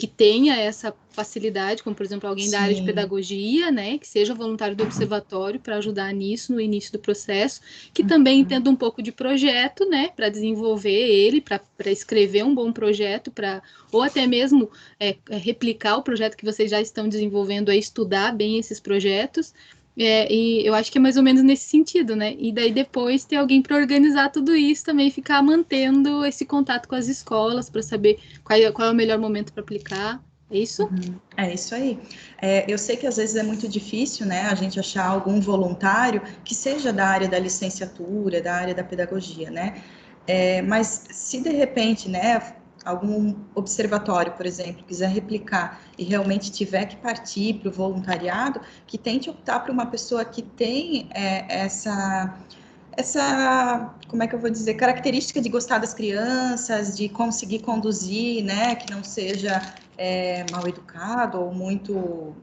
que tenha essa facilidade, como, por exemplo, alguém da área de pedagogia, né, que seja voluntário do observatório para ajudar nisso, no início do processo, que também entenda um pouco de projeto, né, para desenvolver ele, para escrever um bom projeto, ou até mesmo replicar o projeto que vocês já estão desenvolvendo, estudar bem esses projetos, E eu acho que é mais ou menos nesse sentido, né? E daí depois ter alguém para organizar tudo isso também, ficar mantendo esse contato com as escolas para saber qual é o melhor momento para aplicar. É isso? É isso aí. Eu sei que às vezes é muito difícil, né, a gente achar algum voluntário que seja da área da licenciatura, da área da pedagogia, né? Mas se de repente, né, algum observatório, por exemplo, quiser replicar e realmente tiver que partir para o voluntariado, que tente optar por uma pessoa que tem essa, como é que eu vou dizer, característica de gostar das crianças, de conseguir conduzir, né, que não seja mal educado ou muito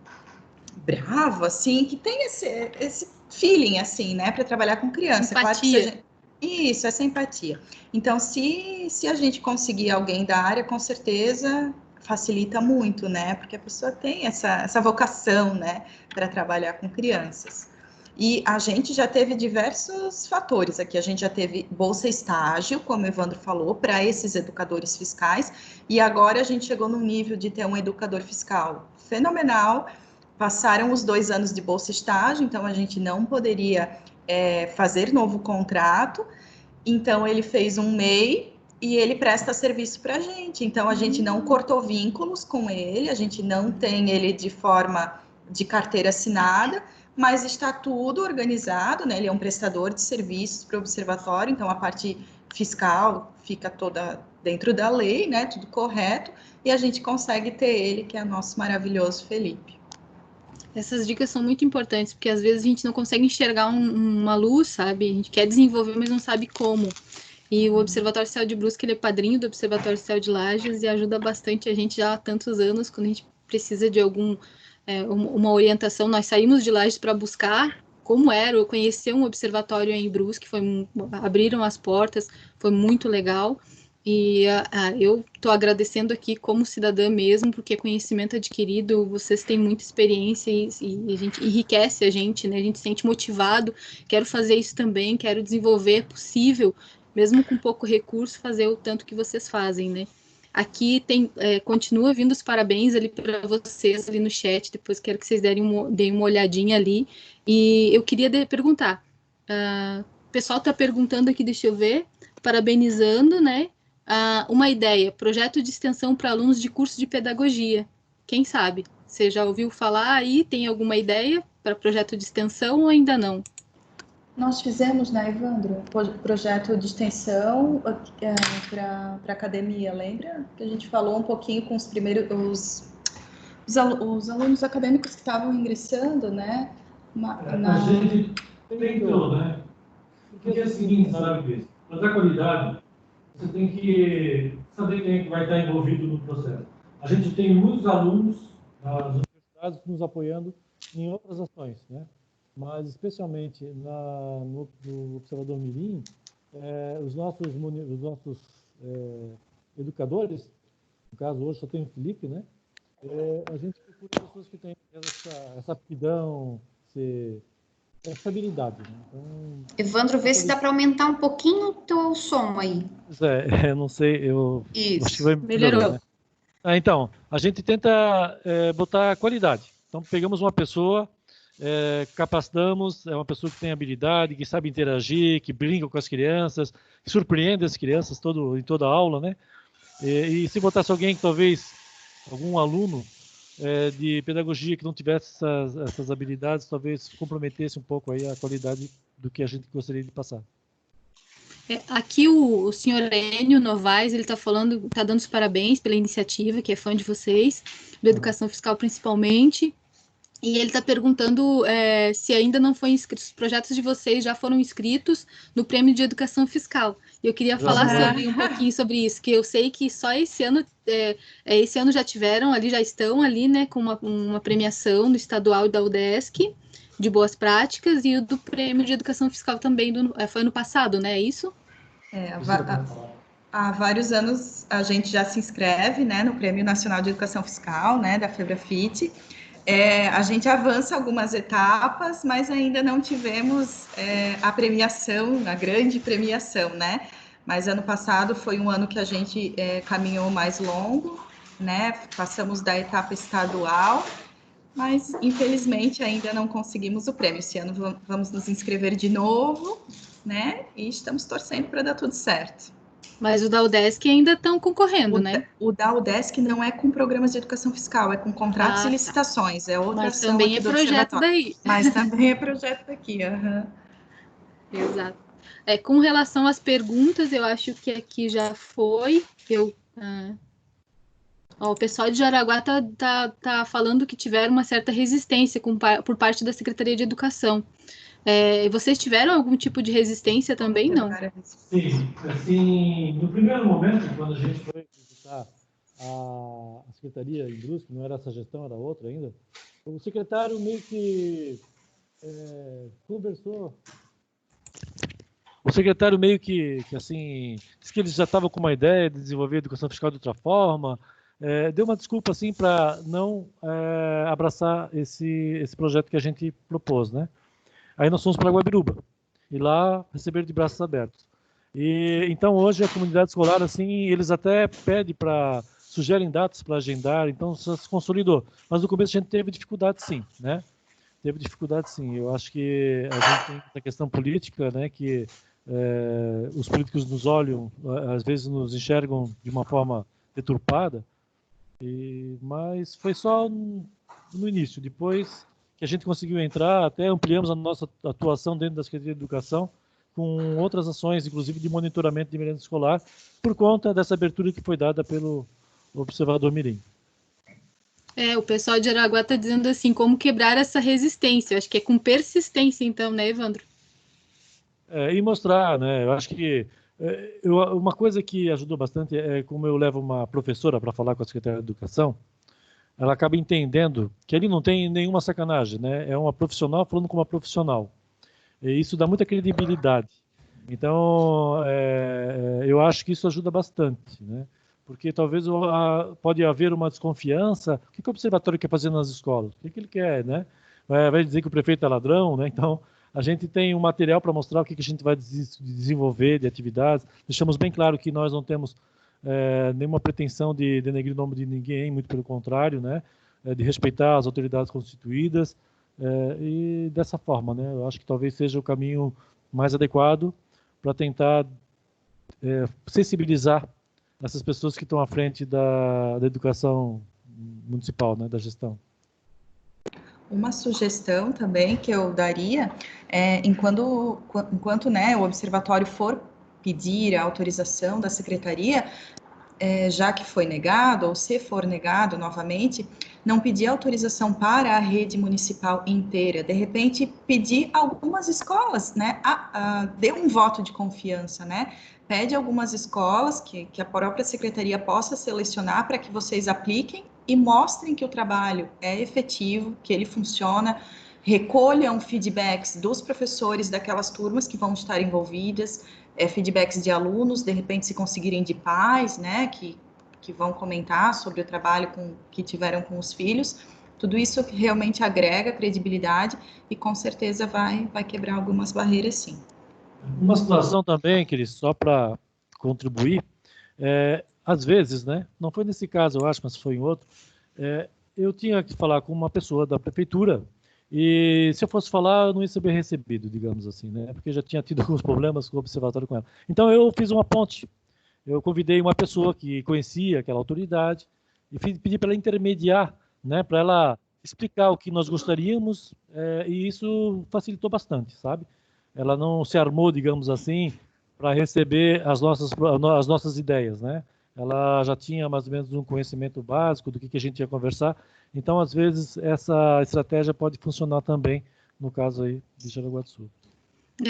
bravo, assim, que tem esse feeling, assim, né, para trabalhar com criança. Empatia. Claro que isso, essa empatia. Então, se a gente conseguir alguém da área, com certeza facilita muito, né, porque a pessoa tem essa vocação, né, para trabalhar com crianças. E a gente já teve diversos fatores aqui. A gente já teve bolsa estágio, como o Evandro falou, para esses educadores fiscais, e agora a gente chegou no nível de ter um educador fiscal fenomenal. Passaram os 2 anos de bolsa estágio, então a gente não poderia fazer novo contrato, então ele fez um MEI e ele presta serviço para a gente. Então a gente não cortou vínculos com ele, a gente não tem ele de forma de carteira assinada, mas está tudo organizado, né? Ele é um prestador de serviços para o observatório, então a parte fiscal fica toda dentro da lei, né? Tudo correto, e a gente consegue ter ele, que é nosso maravilhoso Felipe. Essas dicas são muito importantes, porque às vezes a gente não consegue enxergar uma luz, sabe? A gente quer desenvolver, mas não sabe como. E o Observatório Social de Brusque, ele é padrinho do Observatório Social de Lages e ajuda bastante a gente já há tantos anos, quando a gente precisa de uma orientação. Nós saímos de Lages para buscar como era, eu conheci um observatório em Brusque, abriram as portas, foi muito legal. E eu estou agradecendo aqui como cidadã mesmo, porque conhecimento adquirido, vocês têm muita experiência e a gente enriquece a gente, né? A gente se sente motivado, quero fazer isso também, quero desenvolver, é possível, mesmo com pouco recurso, fazer o tanto que vocês fazem, né? Aqui continua vindo os parabéns ali para vocês, ali no chat, depois quero que vocês deem uma olhadinha ali. E eu queria perguntar, o pessoal está perguntando aqui, deixa eu ver, parabenizando, né? Uma ideia, projeto de extensão para alunos de curso de pedagogia. Quem sabe? Você já ouviu falar aí? Tem alguma ideia para projeto de extensão ou ainda não? Nós fizemos, né, Evandro, projeto de extensão para academia, lembra? Que a gente falou um pouquinho com os primeiros, os alunos acadêmicos que estavam ingressando, né? A gente tentou, né? Porque é o seguinte, sabe, para dar qualidade, você tem que saber quem é que vai estar envolvido no processo. A gente tem muitos alunos das universidades nos apoiando em outras ações, né? Mas especialmente no Observador Mirim, os nossos educadores, no caso hoje só tem o Felipe, né? A gente procura pessoas que têm essa aptidão, essa habilidade. Né? Então, Evandro, vê se dá para aumentar um pouquinho o teu som aí. Eu não sei, Isso. acho que vai melhorou. Né? Então, a gente tenta botar qualidade. Então, pegamos uma pessoa, capacitamos, é uma pessoa que tem habilidade, que sabe interagir, que brinca com as crianças, que surpreende as crianças em toda a aula, né? E se botasse alguém que talvez, algum aluno de pedagogia que não tivesse essas habilidades, talvez comprometesse um pouco aí a qualidade do que a gente gostaria de passar. Aqui o senhor Enio Novaes, ele está falando, está dando os parabéns pela iniciativa, que é fã de vocês, da educação fiscal principalmente. E ele está perguntando se ainda não foi inscrito, os projetos de vocês já foram inscritos no Prêmio de Educação Fiscal. E eu queria falar um pouquinho sobre isso, que eu sei que só esse ano já tiveram ali, já estão ali, né, com uma premiação do estadual e da UDESC, de boas práticas, e o do Prêmio de Educação Fiscal também, foi ano passado, né, é isso? Há vários anos a gente já se inscreve, né, no Prêmio Nacional de Educação Fiscal, né, da FEBRAFIT. A gente avança algumas etapas, mas ainda não tivemos a premiação, a grande premiação, né? Mas ano passado foi um ano que a gente caminhou mais longo, né? Passamos da etapa estadual mas infelizmente ainda não conseguimos o prêmio. Esse ano vamos nos inscrever de novo, né? E estamos torcendo para dar tudo certo. Mas o da UDESC ainda estão concorrendo, né? O da UDESC não é com programas de educação fiscal, é com contratos e licitações. É outra Mas ação também aqui é do projeto Observatório. daí. Mas também é projeto daqui. Exato. Com relação às perguntas, eu acho que aqui já foi. O pessoal de Jaraguá tá falando que tiveram uma certa resistência por parte da Secretaria de Educação. Vocês tiveram algum tipo de resistência também, não? Sim, assim, no primeiro momento, quando a gente foi visitar a Secretaria em Brusque, não era essa gestão, era outra ainda, o secretário meio que conversou. O secretário meio que assim, disse que eles já estavam com uma ideia de desenvolver a educação fiscal de outra forma, deu uma desculpa assim para não abraçar esse projeto que a gente propôs, né? Aí nós fomos para Guabiruba e lá receberam de braços abertos. E então hoje a comunidade escolar assim, eles até pedem sugerem datas para agendar, então se consolidou. Mas no começo a gente teve dificuldade sim, né? Teve dificuldade sim. Eu acho que a gente tem essa questão política, né? Que os políticos nos olham, às vezes nos enxergam de uma forma deturpada. Mas foi só no início. Depois que a gente conseguiu entrar, até ampliamos a nossa atuação dentro da Secretaria de Educação com outras ações, inclusive de monitoramento de merenda escolar, por conta dessa abertura que foi dada pelo Observador Mirim. O pessoal de Araguá está dizendo assim, como quebrar essa resistência. Eu acho que é com persistência, então, né, Evandro? E mostrar, né? Eu acho que uma coisa que ajudou bastante é como eu levo uma professora para falar com a Secretaria de Educação, ela acaba entendendo que ali não tem nenhuma sacanagem, né? É uma profissional falando com uma profissional. E isso dá muita credibilidade. Então, eu acho que isso ajuda bastante, né? Porque talvez pode haver uma desconfiança. O que o observatório quer fazer nas escolas? O que ele quer, né? Vai dizer que o prefeito é ladrão, né? Então, a gente tem um material para mostrar o que a gente vai desenvolver de atividades. Deixamos bem claro que nós não temos nenhuma pretensão de denegrir o nome de ninguém, muito pelo contrário, né? De respeitar as autoridades constituídas e dessa forma, né? Eu acho que talvez seja o caminho mais adequado para tentar sensibilizar essas pessoas que estão à frente da educação municipal, né? Da gestão. Uma sugestão também que eu daria enquanto né, o observatório for pedir a autorização da secretaria, já que foi negado, ou se for negado novamente, não pedir autorização para a rede municipal inteira, de repente pedir algumas escolas, né, dê um voto de confiança, né, pede algumas escolas que a própria secretaria possa selecionar para que vocês apliquem e mostrem que o trabalho é efetivo, que ele funciona, recolham feedbacks dos professores daquelas turmas que vão estar envolvidas, feedbacks de alunos, de repente se conseguirem de pais, né, que vão comentar sobre o trabalho que tiveram com os filhos. Tudo isso realmente agrega credibilidade e com certeza vai quebrar algumas barreiras, sim. Uma situação também, Cris, só para contribuir, às vezes, né, não foi nesse caso, eu acho, mas foi em outro, eu tinha que falar com uma pessoa da prefeitura e se eu fosse falar, eu não ia ser bem recebido, digamos assim, né, porque já tinha tido alguns problemas com o observatório com ela. Então, eu fiz uma ponte, eu convidei uma pessoa que conhecia aquela autoridade e pedi para ela intermediar, né, para ela explicar o que nós gostaríamos e isso facilitou bastante, sabe? Ela não se armou, digamos assim, para receber as nossas ideias, né? Ela já tinha mais ou menos um conhecimento básico do que a gente ia conversar, então, às vezes, essa estratégia pode funcionar também, no caso aí de Jaraguá do Sul.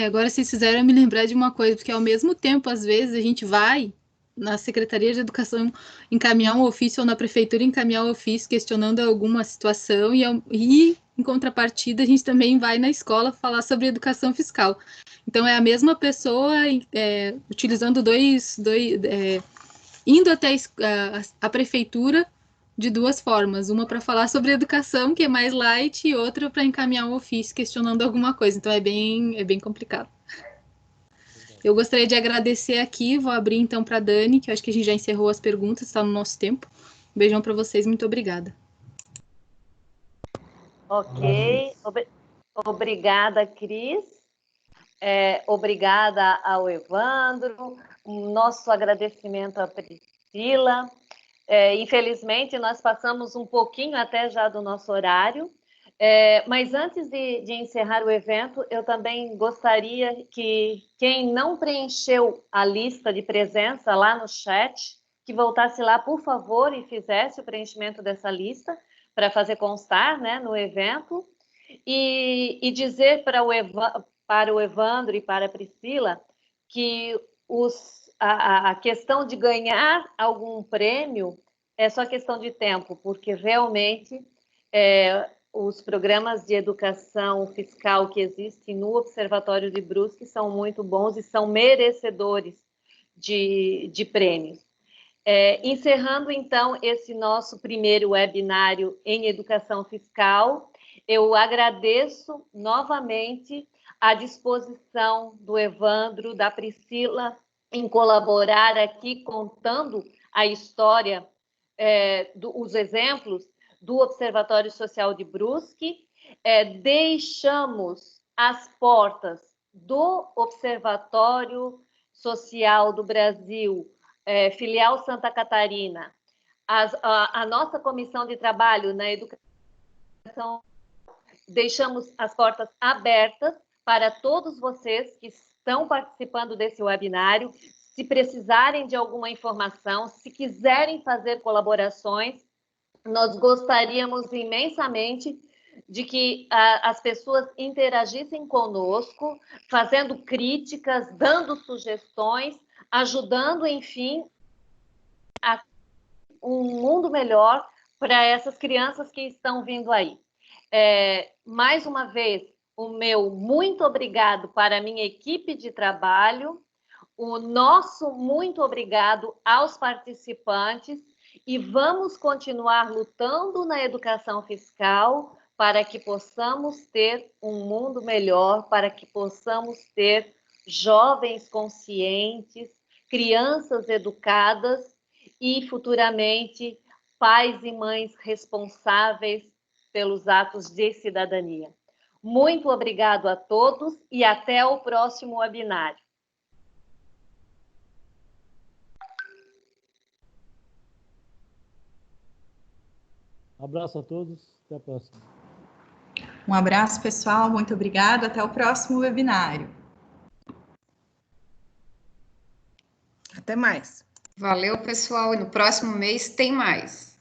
Agora, vocês fizeram me lembrar de uma coisa, porque ao mesmo tempo, às vezes, a gente vai na Secretaria de Educação encaminhar um ofício ou na Prefeitura encaminhar um ofício questionando alguma situação e em contrapartida, a gente também vai na escola falar sobre educação fiscal. Então, é a mesma pessoa utilizando indo até a prefeitura de duas formas. Uma para falar sobre educação, que é mais light, e outra para encaminhar um ofício questionando alguma coisa. Então, é bem complicado. Eu gostaria de agradecer aqui, vou abrir então para a Dani, que eu acho que a gente já encerrou as perguntas, está no nosso tempo. Um beijão para vocês, muito obrigada. Ok. Obrigada, Cris. Obrigada ao Evandro. Nosso agradecimento à Priscila. Infelizmente, nós passamos um pouquinho até já do nosso horário. Mas antes de encerrar o evento, eu também gostaria que quem não preencheu a lista de presença lá no chat, que voltasse lá, por favor, e fizesse o preenchimento dessa lista para fazer constar, né, no evento, e dizer para o Evandro e para a Priscila que a questão de ganhar algum prêmio é só questão de tempo, porque realmente os programas de educação fiscal que existem no Observatório de Brusque são muito bons e são merecedores de prêmios. Encerrando, então, esse nosso primeiro webinário em educação fiscal, eu agradeço novamente a disposição do Evandro, da Priscila, em colaborar aqui, contando a história, os exemplos do Observatório Social de Brusque. Deixamos as portas do Observatório Social do Brasil, filial Santa Catarina, a nossa comissão de trabalho na educação, deixamos as portas abertas para todos vocês que estão participando desse webinário. Se precisarem de alguma informação, se quiserem fazer colaborações, nós gostaríamos imensamente de que as pessoas interagissem conosco, fazendo críticas, dando sugestões, ajudando, enfim, a um mundo melhor para essas crianças que estão vindo aí. Mais uma vez, o meu muito obrigado para a minha equipe de trabalho, o nosso muito obrigado aos participantes, e vamos continuar lutando na educação fiscal para que possamos ter um mundo melhor, para que possamos ter jovens conscientes, crianças educadas e, futuramente, pais e mães responsáveis pelos atos de cidadania. Muito obrigado a todos e até o próximo webinário. Um abraço a todos, até a próxima. Um abraço, pessoal, muito obrigado, até o próximo webinário. Até mais. Valeu, pessoal, e no próximo mês tem mais.